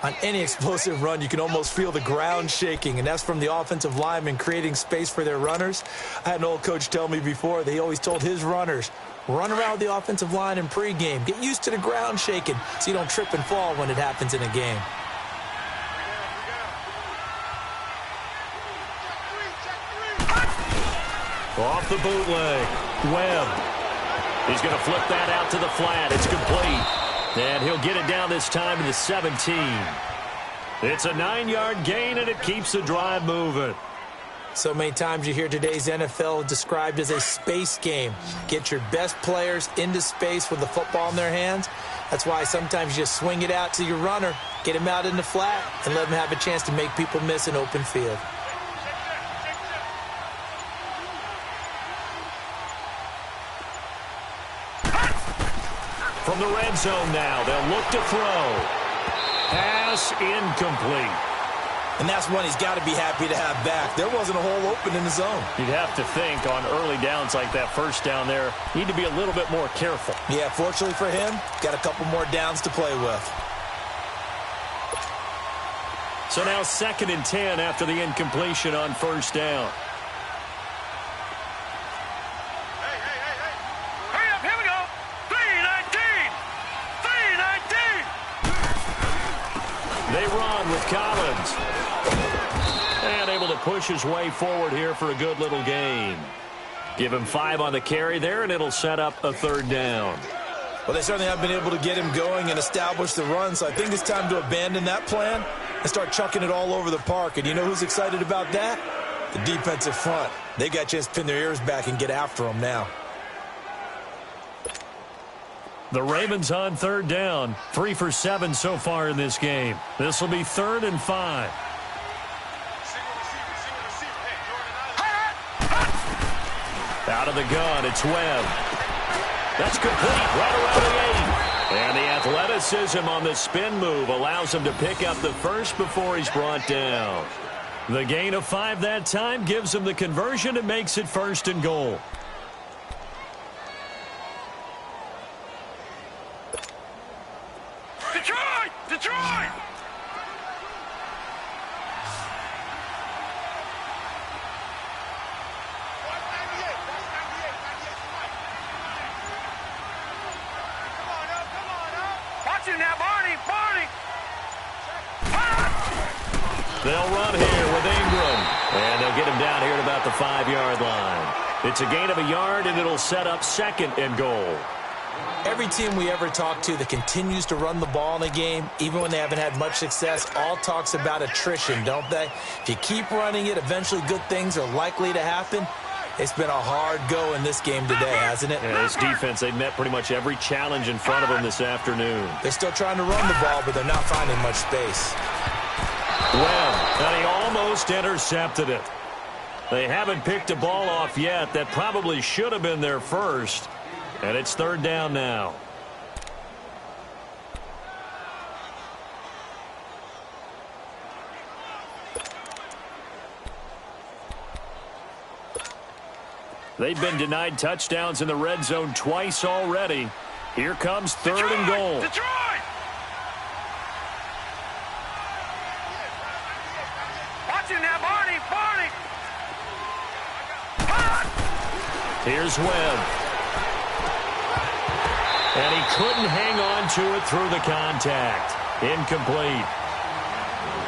S3: On any explosive run, you can almost feel the ground shaking, and that's from the offensive linemen creating space for their runners. I had an old coach tell me before, they always told his runners, run around the offensive line in pregame. Get used to the ground shaking so you don't trip and fall when it happens in a game.
S1: Off the bootleg, Webb. He's going to flip that out to the flat. It's complete. And he'll get it down this time to the 17. It's a 9-yard gain, and it keeps the drive moving.
S3: So many times you hear today's NFL described as a space game. Get your best players into space with the football in their hands. That's why sometimes you just swing it out to your runner, get him out in the flat, and let him have a chance to make people miss an open field.
S1: From the red zone now, they'll look to throw. Pass incomplete.
S3: And that's one he's got to be happy to have back. There wasn't a hole open in the zone.
S1: You'd have to think on early downs like that first down there, need to be a little bit more careful.
S3: Yeah, fortunately for him, got a couple more downs to play with.
S1: So now 2nd and 10 after the incompletion on first down. They run with Collins. And able to push his way forward here for a good little gain. Give him 5 on the carry there, and it'll set up a 3rd down.
S3: Well, they certainly have been able to get him going and establish the run, so I think it's time to abandon that plan and start chucking it all over the park. And you know who's excited about that? The defensive front. They got a chance to pin their ears back and get after him now.
S1: The Ravens on 3rd down. 3 for 7 so far in this game. This will be 3rd and 5. Out of the gun, it's Webb. That's complete right around the 8. And the athleticism on the spin move allows him to pick up the first before he's brought down. The gain of 5 that time gives him the conversion and makes it 1st and goal.
S2: Detroit! Detroit! Now, Barney!
S1: They'll run here with Ingram. And they'll get him down here at about the 5-yard line. It's a gain of a yard, and it'll set up 2nd and goal.
S3: Every team we ever talk to that continues to run the ball in a game, even when they haven't had much success, all talks about attrition, don't they? If you keep running it, eventually good things are likely to happen. It's been a hard go in this game today, hasn't it?
S1: Yeah, this defense, they've met pretty much every challenge in front of them this afternoon.
S3: They're still trying to run the ball, but they're not finding much space.
S1: Webb, and he almost intercepted it. They haven't picked a ball off yet. That probably should have been their first. And it's 3rd down now. They've been denied touchdowns in the red zone twice already. Here comes 3rd and goal.
S2: Detroit! Watch him now, Barney!
S1: Here's Webb. And he couldn't hang on to it through the contact. Incomplete.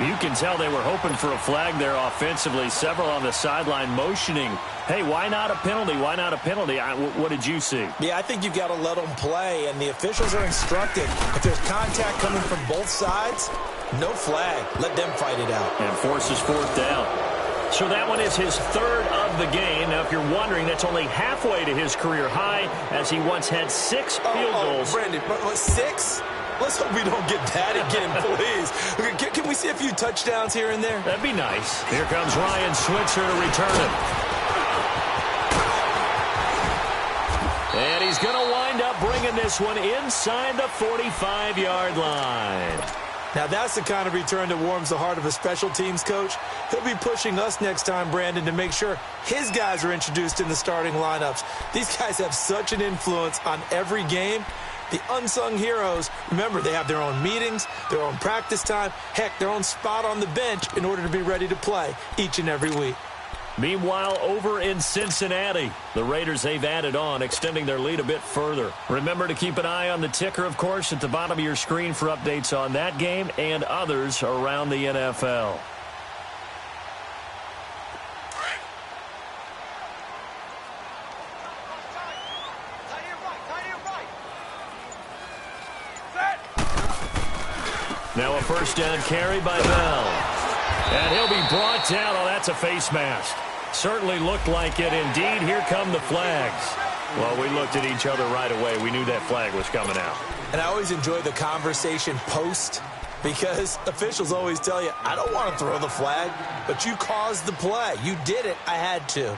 S1: You can tell they were hoping for a flag there offensively. Several on the sideline motioning. Hey, why not a penalty? Why not a penalty? What did you see?
S3: Yeah, I think you've got to let them play, and the officials are instructed. If there's contact coming from both sides, no flag. Let them fight it out.
S1: And forces 4th down. So that one is his 3rd of the game. Now, if you're wondering, that's only halfway to his career high, as he once had 6 field goals.
S3: Brandon, 6? Let's hope we don't get that again, please. Can we see a few touchdowns here and there?
S1: That'd be nice. Here comes Ryan Switzer to return it. And he's going to wind up bringing this one inside the 45-yard line.
S3: Now, that's the kind of return that warms the heart of a special teams coach. He'll be pushing us next time, Brandon, to make sure his guys are introduced in the starting lineups. These guys have such an influence on every game. The unsung heroes, remember, they have their own meetings, their own practice time, heck, their own spot on the bench in order to be ready to play each and every week.
S1: Meanwhile, over in Cincinnati, the Raiders, they've added on, extending their lead a bit further. Remember to keep an eye on the ticker, of course, at the bottom of your screen for updates on that game and others around the NFL. Now a 1st down carry by Bell. And he'll be brought down. Oh, that's a face mask. Certainly looked like it. Indeed, here come the flags. Well, we looked at each other right away. We knew that flag was coming out.
S3: And I always enjoy the conversation post, because officials always tell you, I don't want to throw the flag, but you caused the play. You did it. I had to.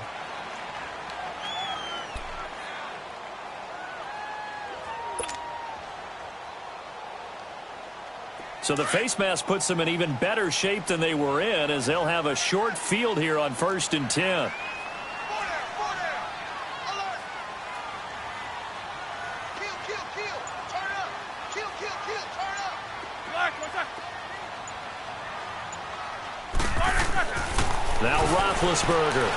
S1: So the face mask puts them in even better shape than they were in, as they'll have a short field here on 1st and 10. Now Roethlisberger.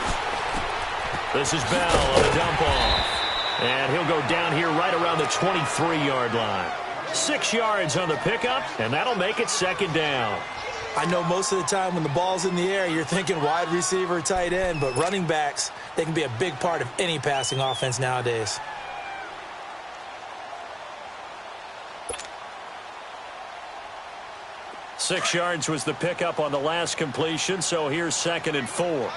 S1: This is Bell on a dump off. And he'll go down here right around the 23-yard line. 6 yards on the pickup, and that'll make it 2nd down.
S3: I know most of the time when the ball's in the air, you're thinking wide receiver, tight end, but running backs, they can be a big part of any passing offense nowadays.
S1: Six yards was the pickup on the last completion, so here's 2nd and 4.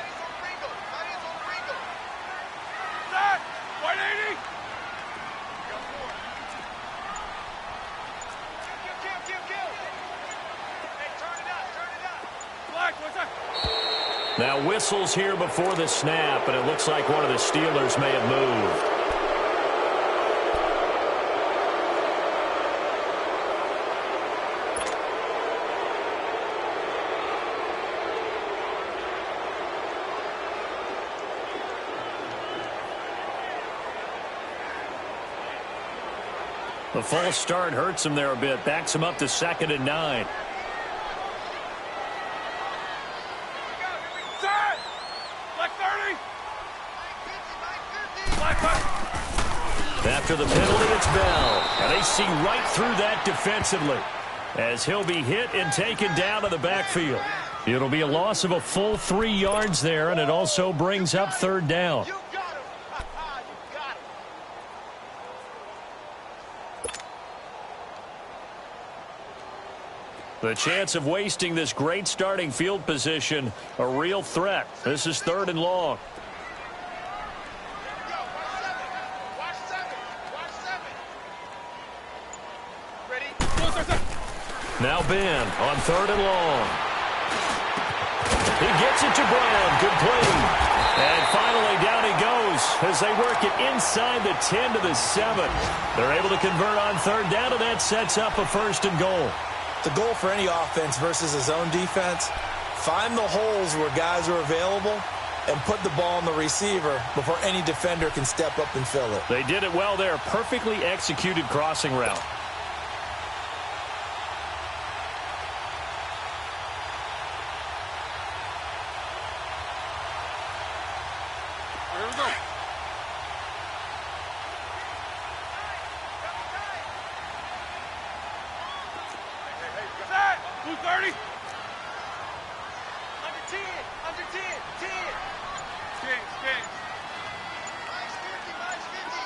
S1: Now whistles here before the snap, and it looks like one of the Steelers may have moved. The false start hurts him there a bit, backs him up to 2nd and 9. After the penalty, it's Bell. And they see right through that defensively as he'll be hit and taken down to the backfield. It'll be a loss of a full 3 yards there, and it also brings up 3rd down. The chance of wasting this great starting field position, a real threat. This is 3rd and long. Now Ben on 3rd and long. He gets it to Brown. Good play. And finally down he goes as they work it inside the 10 to the 7. They're able to convert on 3rd down, and that sets up a 1st and goal.
S3: The goal for any offense versus a zone defense, find the holes where guys are available and put the ball on the receiver before any defender can step up and fill it.
S1: They did it well there. Perfectly executed crossing route.
S2: Here we go. Set! 230. Under 10. Under 10. 10. Skins. Minus 50. Minus 50.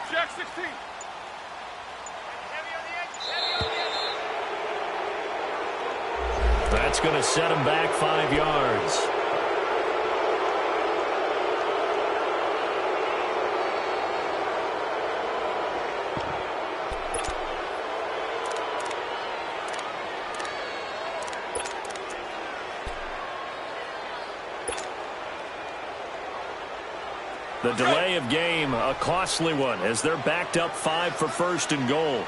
S2: Check 16. Heavy on the edges. Heavy on the edges.
S1: That's going to set him back 5 yards. The delay of game, a costly one, as they're backed up 5 for 1st and goal.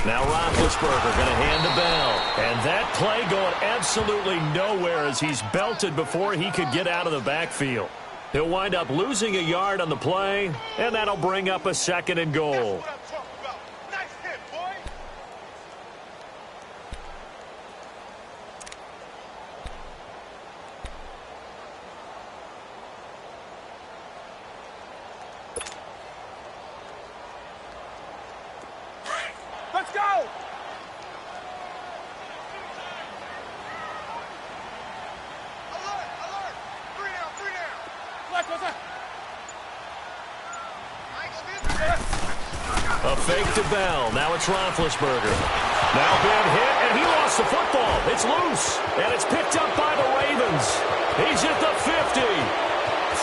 S1: Now Roethlisberger going to hand to Bell. And that play going absolutely nowhere as he's belted before he could get out of the backfield. He'll wind up losing a yard on the play, and that'll bring up a 2nd and goal.
S2: Let's go! Alert! Alert! 3 down! 3 down! Left, what's that?
S1: A fake to Bell. Now it's Roethlisberger. Now Ben hit, and he lost the football. It's loose, and it's picked up by the Ravens. He's at the 50,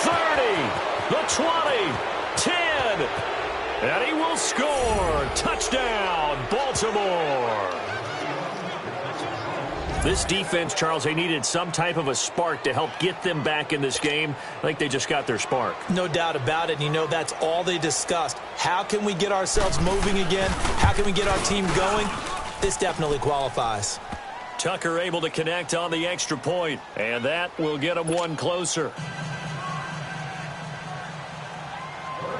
S1: 30, the 20, 10, and he will score. Touchdown, Baltimore. This defense, Charles, they needed some type of a spark to help get them back in this game. I think they just got their spark.
S3: No doubt about it. And you know, that's all they discussed. How can we get ourselves moving again? How can we get our team going? This definitely qualifies.
S1: Tucker able to connect on the extra point, and that will get them one closer.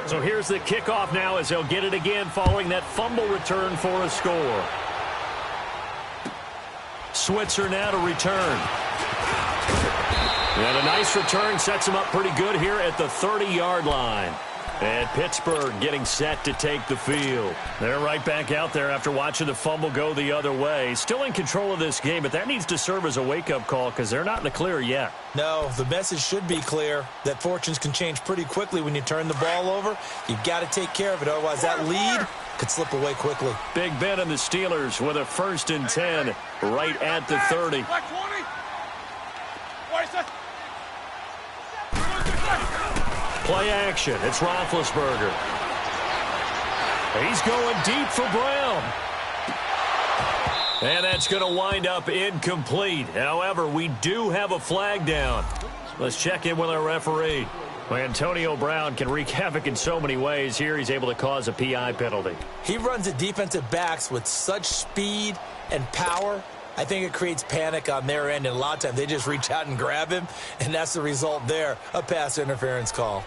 S1: So here's the kickoff now as they'll get it again following that fumble return for a score. Switzer now to return. And a nice return sets him up pretty good here at the 30-yard line. And Pittsburgh getting set to take the field. They're right back out there after watching the fumble go the other way. Still in control of this game, but that needs to serve as a wake-up call because they're not in the clear yet.
S3: No, the message should be clear that fortunes can change pretty quickly when you turn the ball over. You've got to take care of it, otherwise that lead could slip away quickly.
S1: Big Ben and the Steelers with a 1st and 10 right at the 30. Play action. It's Roethlisberger. He's going deep for Brown. And that's going to wind up incomplete. However, we do have a flag down. Let's check in with our referee. Well, Antonio Brown can wreak havoc in so many ways. Here he's able to cause a PI penalty.
S3: He runs the defensive backs with such speed and power. I think it creates panic on their end, and a lot of times they just reach out and grab him, and that's the result there, a pass interference call.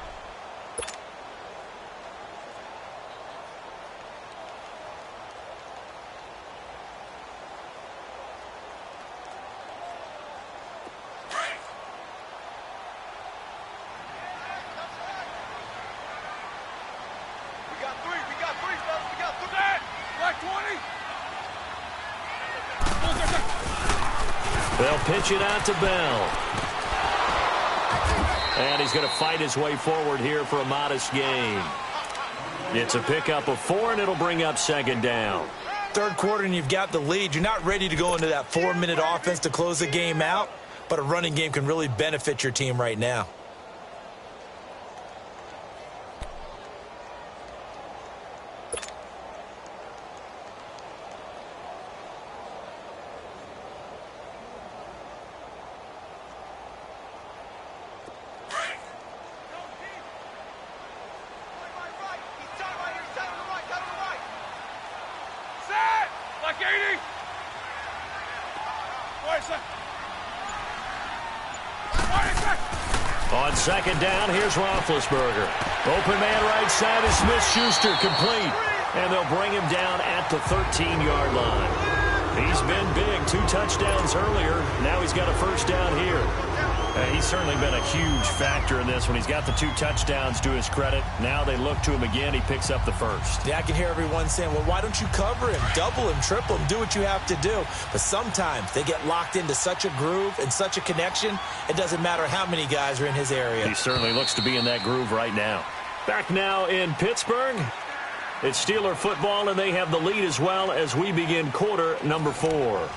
S1: They'll pitch it out to Bell. And he's going to fight his way forward here for a modest gain. It's a pickup of 4, and it'll bring up 2nd down.
S3: Third quarter, and you've got the lead. You're not ready to go into that 4-minute offense to close the game out, but a running game can really benefit your team right now.
S1: On 2nd down, here's Roethlisberger. Open man right side is Smith-Schuster, complete. And they'll bring him down at the 13-yard line. He's been big, 2 touchdowns earlier. Now he's got a 1st down here. He's certainly been a huge factor in this when he's got the 2 touchdowns to his credit. Now they look to him again. He picks up the 1st.
S3: Yeah, I can hear everyone saying, well, why don't you cover him, double him, triple him, do what you have to do. But sometimes they get locked into such a groove and such a connection, it doesn't matter how many guys are in his area.
S1: He certainly looks to be in that groove right now. Back now in Pittsburgh. It's Steeler football, and they have the lead as well as we begin quarter number 4.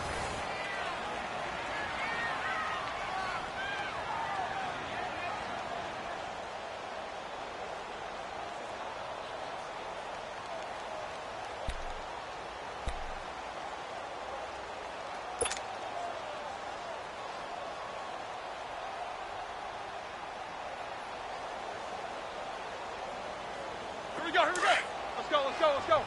S2: Here we go. Let's go.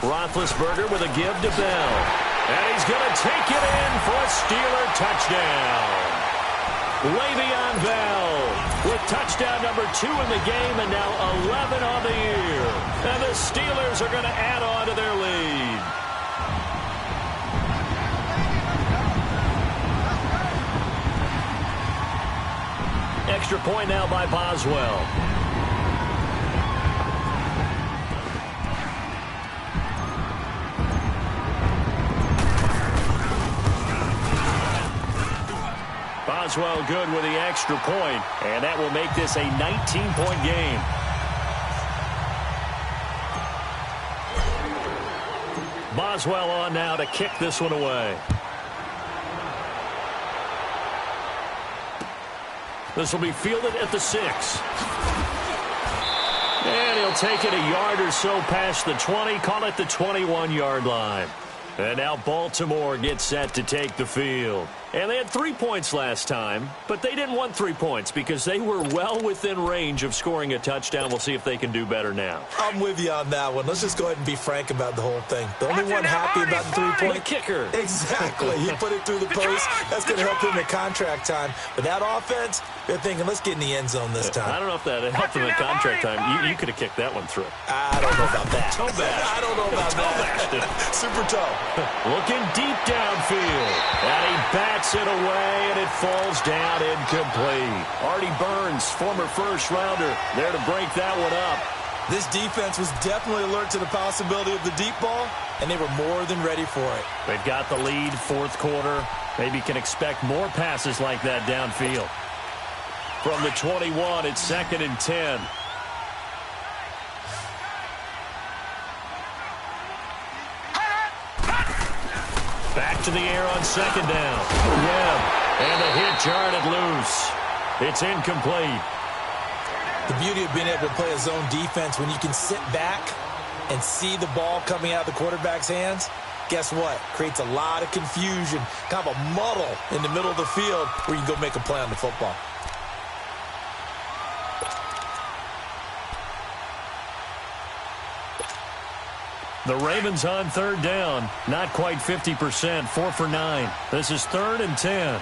S1: Roethlisberger with a give to Bell. And he's going to take it in for a Steeler touchdown. Le'Veon Bell with touchdown number 2 in the game and now 11 on the year. And the Steelers are going to add on to their lead. Extra point now by Boswell. Boswell good with the extra point, and that will make this a 19-point game. Boswell on now to kick this one away. This will be fielded at the 6. And he'll take it a yard or so past the 20, call it the 21-yard line. And now Baltimore gets set to take the field. And they had 3 points last time, but they didn't want 3 points because they were well within range of scoring a touchdown. We'll see if they can do better now.
S3: I'm with you on that one. Let's just go ahead and be frank about the whole thing. The only one happy about the 3-point
S1: kicker.
S3: Exactly. He put it through the post. That's going to help him in contract time. But that offense, they're thinking, let's get in the end zone this time.
S1: I don't know if that helped him in contract time. You could have kicked that one through.
S3: I don't know about that.
S1: Toe bash.
S3: I don't know about that. Super toe.
S1: Looking deep downfield. And he bats it away, and it falls down incomplete. Artie Burns, former first-rounder, there to break that one up.
S3: This defense was definitely alert to the possibility of the deep ball, and they were more than ready for it.
S1: They've got the lead, fourth quarter. Maybe can expect more passes like that downfield. From the 21, it's 2nd and 10. Back to the air on 2nd down. Webb, and the hit jarred it loose. It's incomplete.
S3: The beauty of being able to play a zone defense when you can sit back and see the ball coming out of the quarterback's hands, guess what? Creates a lot of confusion, kind of a muddle in the middle of the field where you can go make a play on the football.
S1: The Ravens on 3rd down. Not quite 50%. 4 for 9. This is 3rd and 10.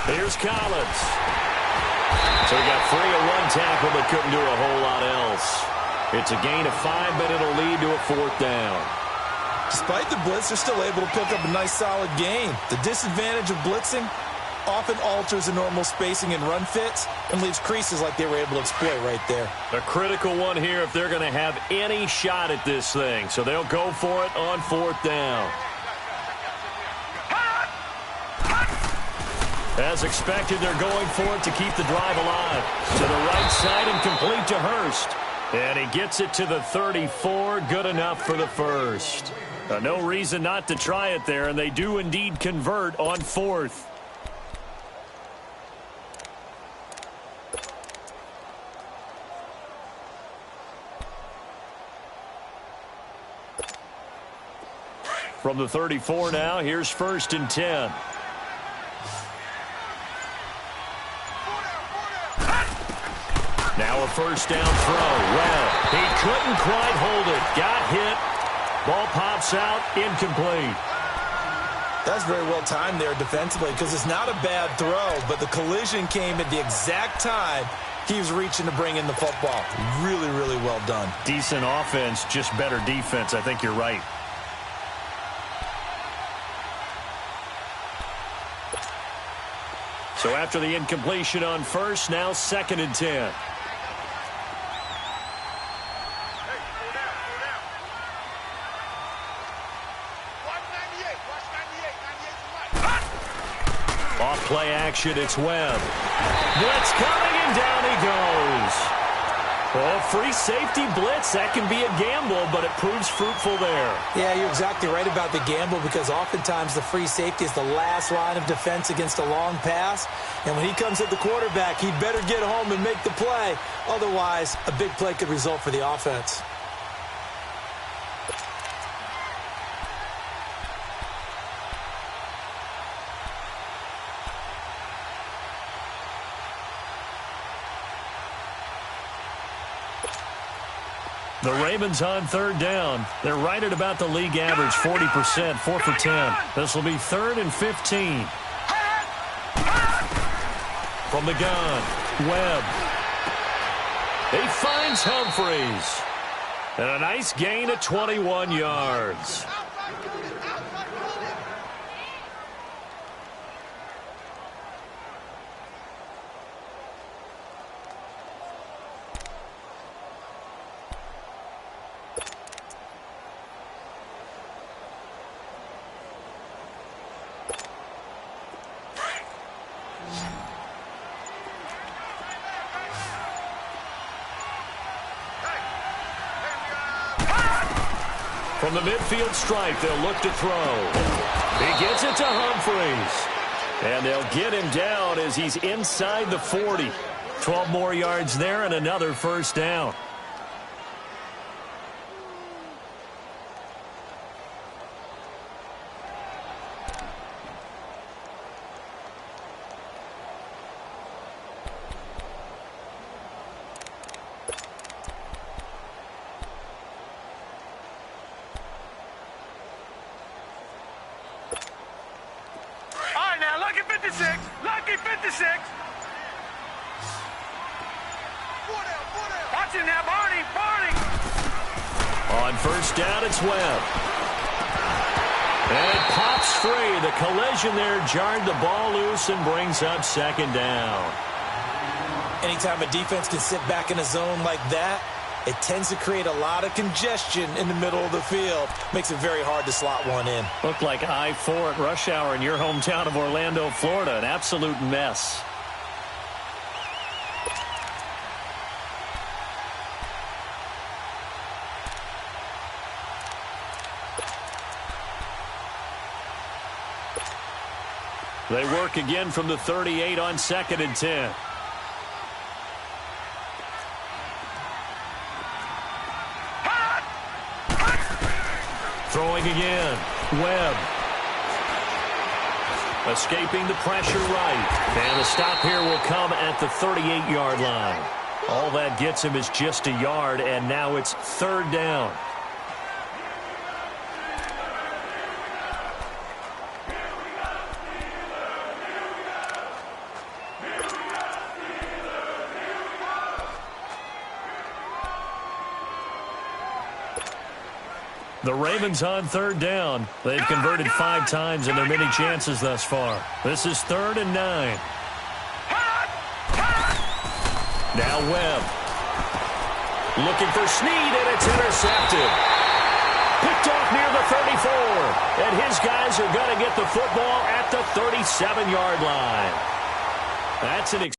S1: Here's Collins. So he got free of one tackle but couldn't do a whole lot else. It's a gain of 5, but it'll lead to a 4th down.
S3: Despite the blitz, they're still able to pick up a nice solid gain. The disadvantage of blitzing often alters the normal spacing and run fits and leaves creases like they were able to exploit right there.
S1: A critical one here if they're going to have any shot at this thing. So they'll go for it on 4th down. As expected, they're going for it to keep the drive alive. To the right side and complete to Hurst. And he gets it to the 34. Good enough for the first. No reason not to try it there, and they do indeed convert on 4th. From the 34 now, here's 1st and 10. Now a 1st down throw. Well, he couldn't quite hold it. Got hit. Ball pops out. Incomplete.
S3: That's very well timed there defensively because it's not a bad throw, but the collision came at the exact time he was reaching to bring in the football. Really, really well done.
S1: Decent offense, just better defense. I think you're right. So after the incompletion on 1st, now 2nd and 10. Off play action, it's Webb. Blitz coming, and down he goes. Oh, free safety blitz, that can be a gamble, but it proves fruitful there.
S3: Yeah, you're exactly right about the gamble because oftentimes the free safety is the last line of defense against a long pass. And when he comes at the quarterback, he'd better get home and make the play. Otherwise, a big play could result for the offense.
S1: The Ravens on 3rd down. They're right at about the league average, 40%, 4 for 10. This will be 3rd and 15. From the gun, Webb. He finds Humphreys. And a nice gain of 21 yards. From the midfield stripe, they'll look to throw. He gets it to Humphreys. And they'll get him down as he's inside the 40. 12 more yards there and another first down.
S2: Lucky 56! Lucky 56! Watch it now, Barney! Barney!
S1: On first down, it's Webb. And it pops free. The collision there jarred the ball loose and brings up second down.
S3: Anytime a defense can sit back in a zone like that, it tends to create a lot of congestion in the middle of the field. Makes it very hard to slot one in.
S1: Looked like I-4 at rush hour in your hometown of Orlando, Florida. An absolute mess. They work again from the 38 on 2nd and 10. Throwing again. Webb. Escaping the pressure right. And the stop here will come at the 38-yard line. All that gets him is just a yard, and now it's third down. The Ravens on third down. They've converted 5 times in their many chances thus far. This is 3rd and 9. Now Webb. Looking for Snead, and it's intercepted. Picked off near the 34. And his guys are going to get the football at the 37-yard line. That's an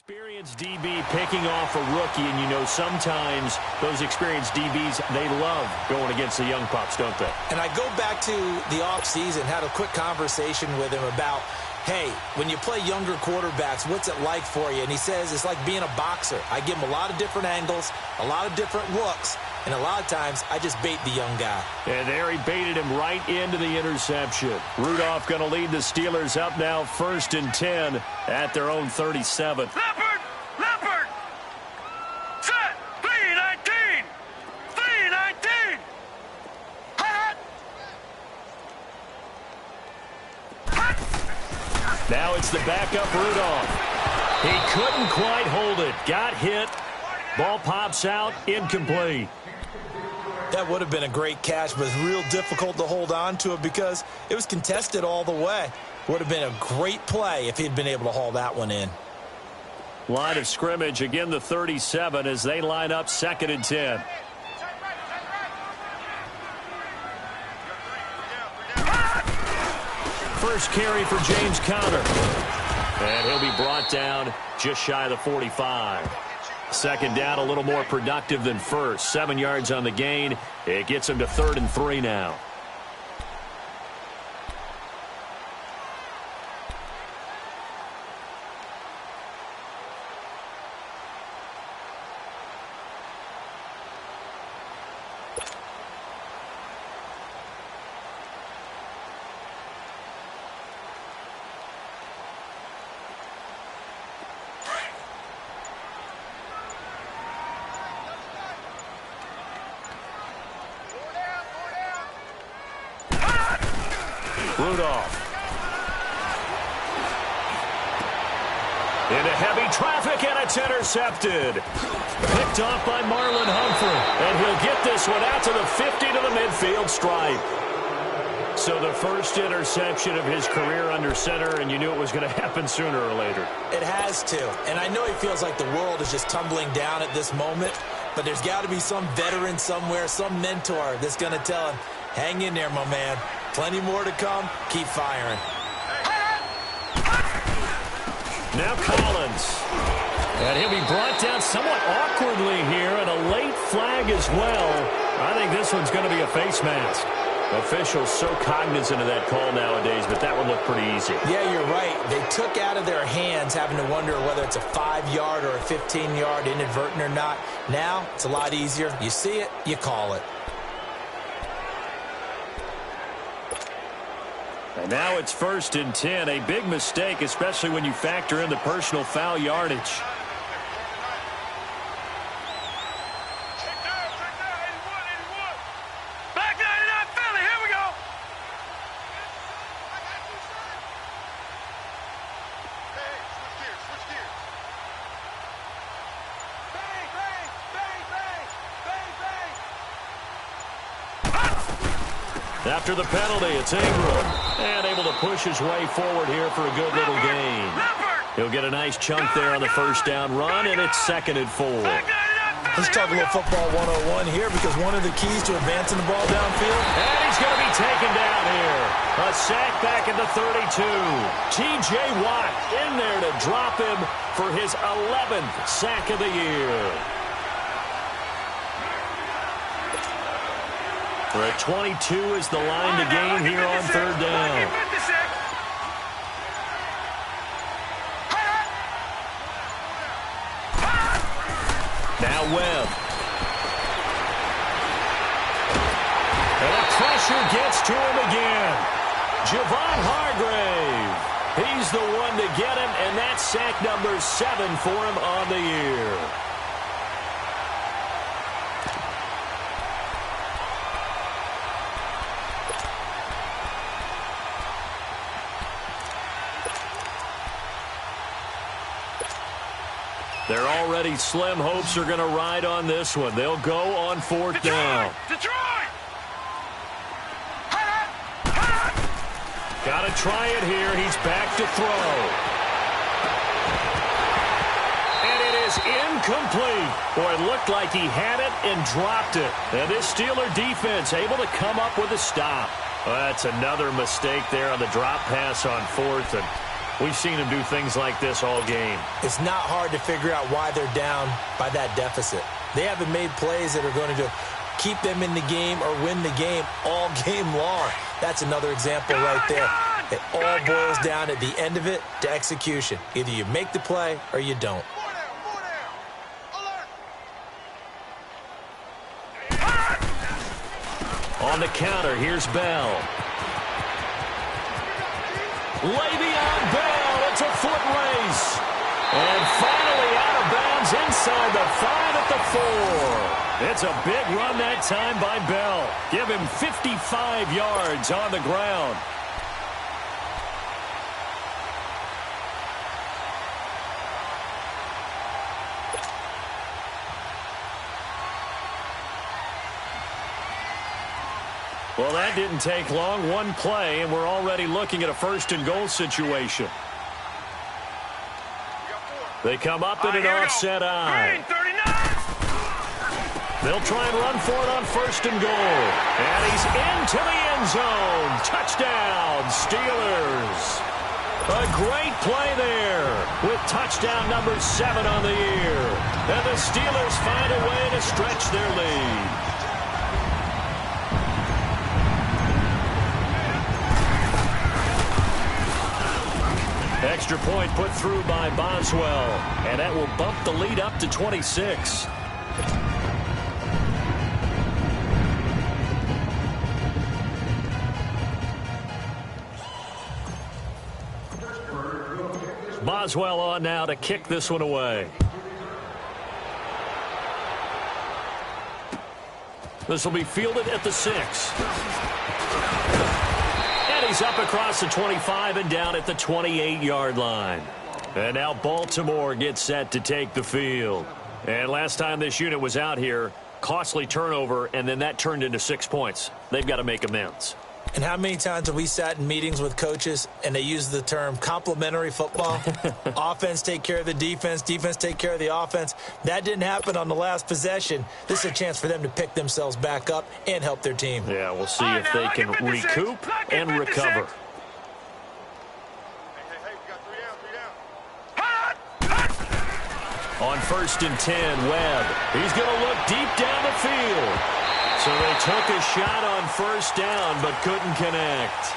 S1: experienced DB picking off a rookie, and you know sometimes those experienced DBs, they love going against the young pups, don't they?
S3: And I go back to the offseason, had a quick conversation with him about, hey, when you play younger quarterbacks, what's it like for you? And he says it's like being a boxer. I give him a lot of different angles, a lot of different looks, and a lot of times I just bait the young guy.
S1: And there he baited him right into the interception. Rudolph going to lead the Steelers up now 1st and 10 at their own 37.
S2: Leopard! Leopard! Set! 319! 319! Hot! Hot!
S1: Now it's the backup Rudolph. He couldn't quite hold it. Got hit. Ball pops out. Incomplete.
S3: That would have been a great catch, but it's real difficult to hold on to it because it was contested all the way. Would have been a great play if he'd been able to haul that one in.
S1: Line of scrimmage, again the 37 as they line up 2nd and 10. First carry for James Conner. And he'll be brought down just shy of the 45. Second down, a little more productive than first. 7 yards on the gain. It gets him to 3rd and 3 now. Rudolph. Into heavy traffic, and it's intercepted. Picked off by Marlon Humphrey. And he'll get this one out to the 50 to the midfield stripe. So the first interception of his career under center, and you knew it was going to happen sooner or later.
S3: It has to. And I know he feels like the world is just tumbling down at this moment, but there's got to be some veteran somewhere, some mentor that's going to tell him, hang in there, my man. Plenty more to come. Keep firing.
S1: Now Collins. And he'll be brought down somewhat awkwardly here, and a late flag as well. I think this one's going to be a face mask. Officials so cognizant of that call nowadays, but that one looked pretty easy.
S3: Yeah, you're right. They took out of their hands having to wonder whether it's a 5-yard or a 15-yard inadvertent or not. Now, it's a lot easier. You see it, you call it.
S1: And now it's 1st and 10. A big mistake, especially when you factor in the personal foul yardage. After the penalty, it's Ingram. And able to push his way forward here for a good little gain. He'll get a nice chunk there on the first down run, and it's 2nd and 4.
S3: Let's talk a little football 101 here, because one of the keys to advancing the ball downfield.
S1: And he's going to be taken down here. A sack back at the 32. T.J. Watt in there to drop him for his 11th sack of the year. We're at 22 is the line to gain here on 3rd down. Now Webb. And the pressure gets to him again. Javon Hargrave. He's the one to get him, and that's sack number 7 for him on the year. They're already slim hopes are going to ride on this one. They'll go on 4th down.
S2: Detroit!
S1: Got to try it here. He's back to throw. And it is incomplete. Boy, it looked like he had it and dropped it. And this Steeler defense able to come up with a stop. Well, that's another mistake there on the drop pass on 4th. And we've seen him do things like this all game.
S3: It's not hard to figure out why they're down by that deficit. They haven't made plays that are going to keep them in the game or win the game all game long. That's another example right there. It all boils down at the end of it to execution. Either you make the play or you don't.
S1: On the counter, here's Bell. Le'Veon Bell, it's a foot race. And finally out of bounds inside the 5 at the 4. It's a big run that time by Bell. Give him 55 yards on the ground. Well, that didn't take long. One play, and we're already looking at a 1st and goal situation. They come up in an offset eye. They'll try and run for it on 1st and goal. And he's into the end zone. Touchdown, Steelers. A great play there with touchdown number 7 on the year. And the Steelers find a way to stretch their lead. Extra point put through by Boswell, and that will bump the lead up to 26. Boswell on now to kick this one away. This will be fielded at the 6. he's up across the 25 and down at the 28-yard line. And now Baltimore gets set to take the field. And last time this unit was out here, costly turnover, and then that turned into 6 points. They've got to make amends.
S3: And how many times have we sat in meetings with coaches and they use the term complementary football? Offense take care of the defense, defense take care of the offense. That didn't happen on the last possession. This is a chance for them to pick themselves back up and help their team.
S1: Yeah, we'll see if they can recoup and recover. On 1st and 10, Webb. He's going to look deep down the field. So they took a shot on 1st down, but couldn't connect.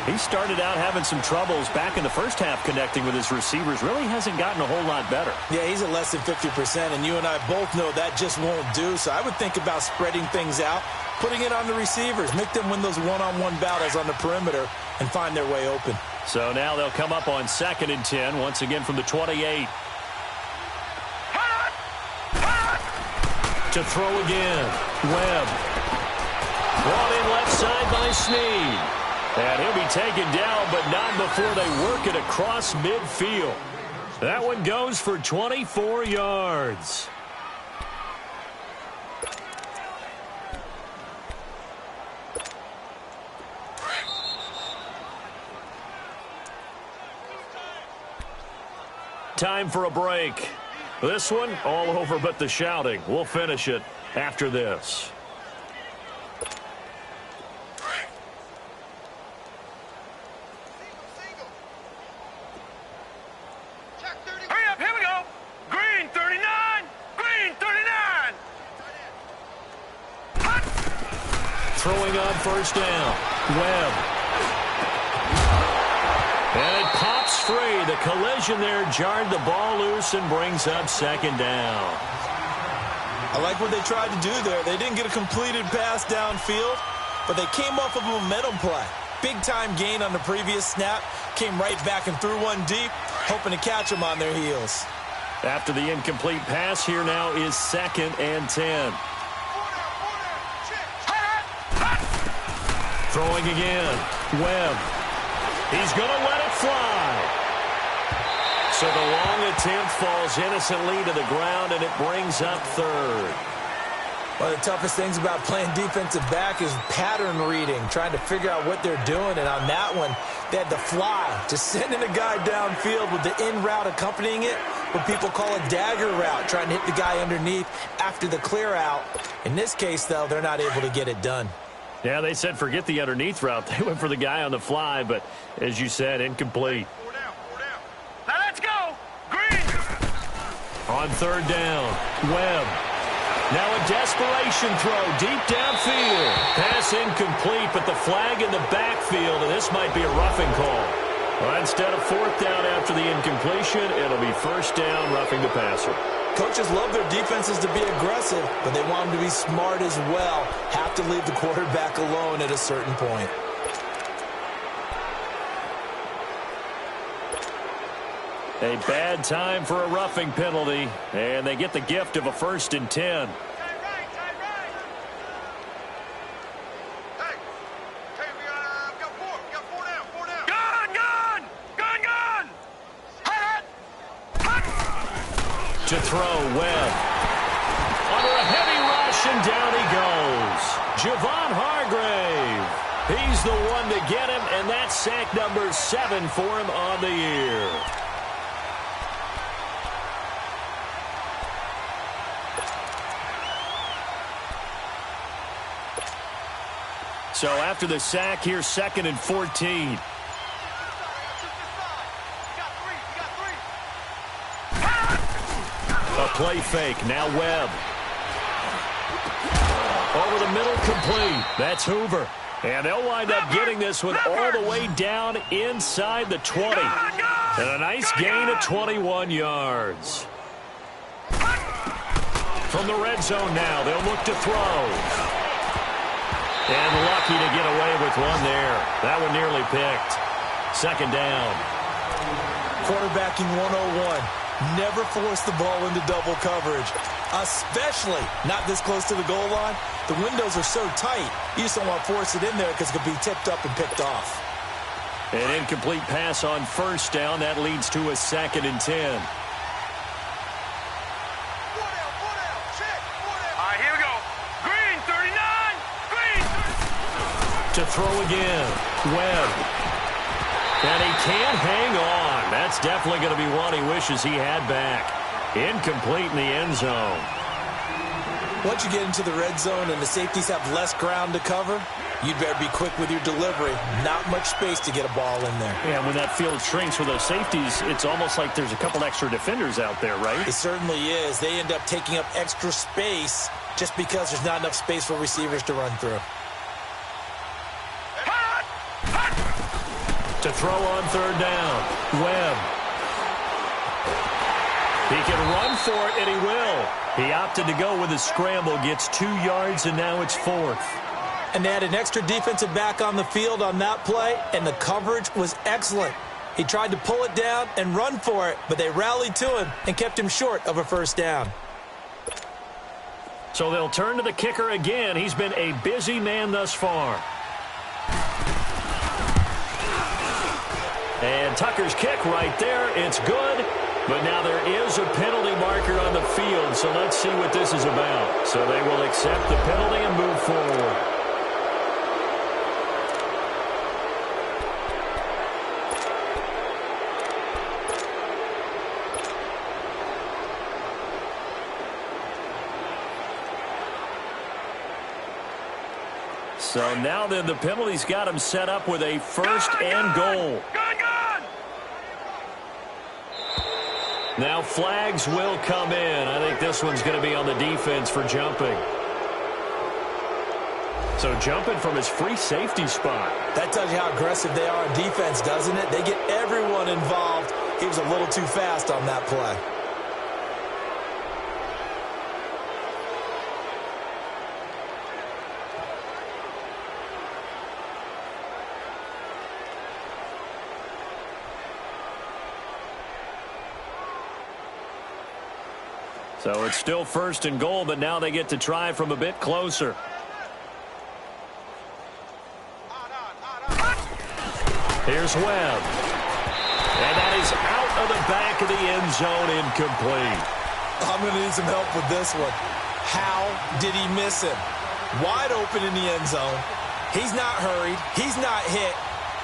S1: He started out having some troubles back in the first half connecting with his receivers. Really hasn't gotten a whole lot better.
S3: Yeah, he's at less than 50%, and you and I both know that just won't do. So I would think about spreading things out, putting it on the receivers, make them win those one-on-one battles on the perimeter, and find their way open.
S1: So now they'll come up on 2nd and 10, once again from the 28. To throw again. Webb. Brought in left side by Snead. And he'll be taken down, but not before they work it across midfield. That one goes for 24 yards. Time for a break. This one, all over but the shouting. We'll finish it after this.
S2: Hurry up, here we go. Green 39, green 39.
S1: Throwing on 1st down. Webb. And it pops free. The collision there jarred the ball loose and brings up 2nd down.
S3: I like what they tried to do there. They didn't get a completed pass downfield, but they came off of a momentum play. Big-time gain on the previous snap. Came right back and threw one deep, hoping to catch them on their heels.
S1: After the incomplete pass, here now is 2nd and 10. Throwing again. Webb. He's going to let it fly. So the long attempt falls innocently to the ground, and it brings up 3rd.
S3: One of the toughest things about playing defensive back is pattern reading, trying to figure out what they're doing. And on that one, they had to fly, just sending a guy downfield with the in route accompanying it, what people call a dagger route, trying to hit the guy underneath after the clear out. In this case, though, they're not able to get it done.
S1: Yeah, they said forget the underneath route. They went for the guy on the fly, but as you said, incomplete.
S2: 4 down, 4 down. Now let's go. Green.
S1: On 3rd down, Webb. Now a desperation throw deep downfield. Pass incomplete, but the flag in the backfield, and this might be a roughing call. Well, instead of 4th down after the incompletion, it'll be 1st down, roughing the passer.
S3: Coaches love their defenses to be aggressive, but they want them to be smart as well. Have to leave the quarterback alone at a certain point.
S1: A bad time for a roughing penalty, and they get the gift of a 1st and 10.
S2: Tight right, tight right. Hey, we got 4. We got 4 down, 4 down. Gun, gun, gun, gun.
S1: To throw, Webb. Under a heavy rush, and down he goes. Javon Hargrave. He's the one to get him, and that's sack number 7 for him on the year. So after the sack, here's 2nd and 14. A play fake. Now Webb. Over the middle, complete. That's Hoover. And they'll wind up getting this one all the way down inside the 20. And a nice gain of 21 yards. From the red zone now, they'll look to throw. And lucky to get away with one there. That one nearly picked. 2nd down.
S3: Quarterbacking 101. Never force the ball into double coverage, especially not this close to the goal line. The windows are so tight, you just don't want to force it in there because it could be tipped up and picked off.
S1: An incomplete pass on first down. That leads to a 2nd and 10. To throw again. Webb. And he can't hang on. That's definitely going to be one he wishes he had back. Incomplete in the end zone.
S3: Once you get into the red zone and the safeties have less ground to cover, you'd better be quick with your delivery. Not much space to get a ball in there.
S1: Yeah, when that field shrinks for those safeties, it's almost like there's a couple extra defenders out there, right?
S3: It certainly is. They end up taking up extra space just because there's not enough space for receivers to run through.
S1: To throw on 3rd down. Webb. He can run for it, and he will. He opted to go with a scramble, gets 2 yards, and now it's 4th.
S3: And they had an extra defensive back on the field on that play, and the coverage was excellent. He tried to pull it down and run for it, but they rallied to him and kept him short of a 1st down.
S1: So they'll turn to the kicker again. He's been a busy man thus far. And Tucker's kick right there. It's good. But now there is a penalty marker on the field, so let's see what this is about. So they will accept the penalty and move forward. So now then the penalty's got him set up with a 1st and goal. Now flags will come in. I think this one's going to be on the defense for jumping. So jumping from his free safety spot.
S3: That tells you how aggressive they are on defense, doesn't it? They get everyone involved. He was a little too fast on that play.
S1: So it's still 1st and goal, but now they get to try from a bit closer. Here's Webb. And that is out of the back of the end zone, incomplete.
S3: I'm going to need some help with this one. How did he miss him? Wide open in the end zone. He's not hurried. He's not hit.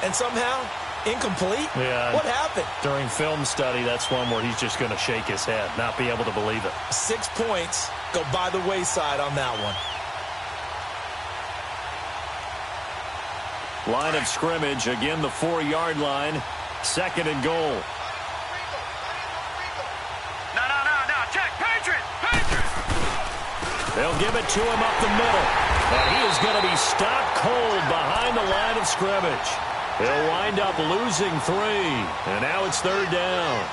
S3: And somehow, incomplete?
S1: Yeah.
S3: What happened?
S1: During film study, that's one where he's just going to shake his head, not be able to believe it.
S3: 6 points go by the wayside on that one.
S1: Line of scrimmage, again the 4-yard line, 2nd and goal.
S2: No, check, Patriot!
S1: They'll give it to him up the middle. And he is going to be stopped cold behind the line of scrimmage. He'll wind up losing 3, and now it's 3rd down.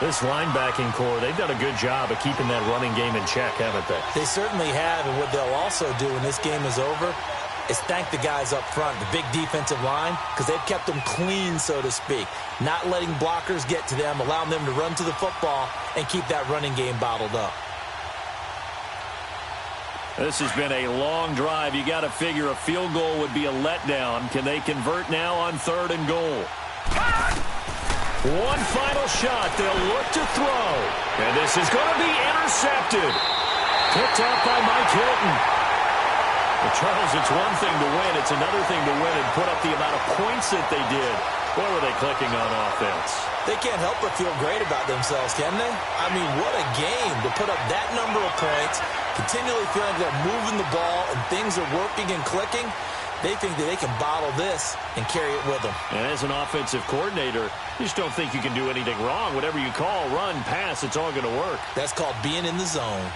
S1: This linebacking core, they've done a good job of keeping that running game in check, haven't they?
S3: They certainly have, and what they'll also do when this game is over is thank the guys up front, the big defensive line, because they've kept them clean, so to speak, not letting blockers get to them, allowing them to run to the football and keep that running game bottled up.
S1: This has been a long drive. You got to figure a field goal would be a letdown. Can they convert now on 3rd and goal? One final shot. They'll look to throw. And this is going to be intercepted. Picked up by Mike Hilton. Well, Charles, it's one thing to win. It's another thing to win and put up the amount of points that they did. What were they clicking on offense?
S3: They can't help but feel great about themselves, can they? I mean, what a game to put up that number of points, continually feeling like they're moving the ball and things are working and clicking. They think that they can bottle this and carry it with them.
S1: And as an offensive coordinator, you just don't think you can do anything wrong. Whatever you call, run, pass, it's all going to work.
S3: That's called being in the zone.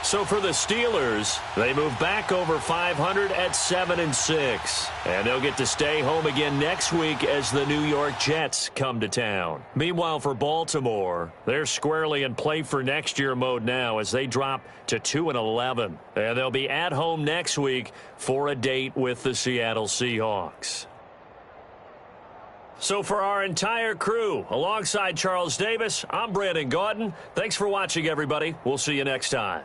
S1: So for the Steelers, they move back over 500 at 7-6. And they'll get to stay home again next week as the New York Jets come to town. Meanwhile, for Baltimore, they're squarely in play for next year mode now as they drop to 2-11. And they'll be at home next week for a date with the Seattle Seahawks. So for our entire crew, alongside Charles Davis, I'm Brandon Gaudin. Thanks for watching, everybody. We'll see you next time.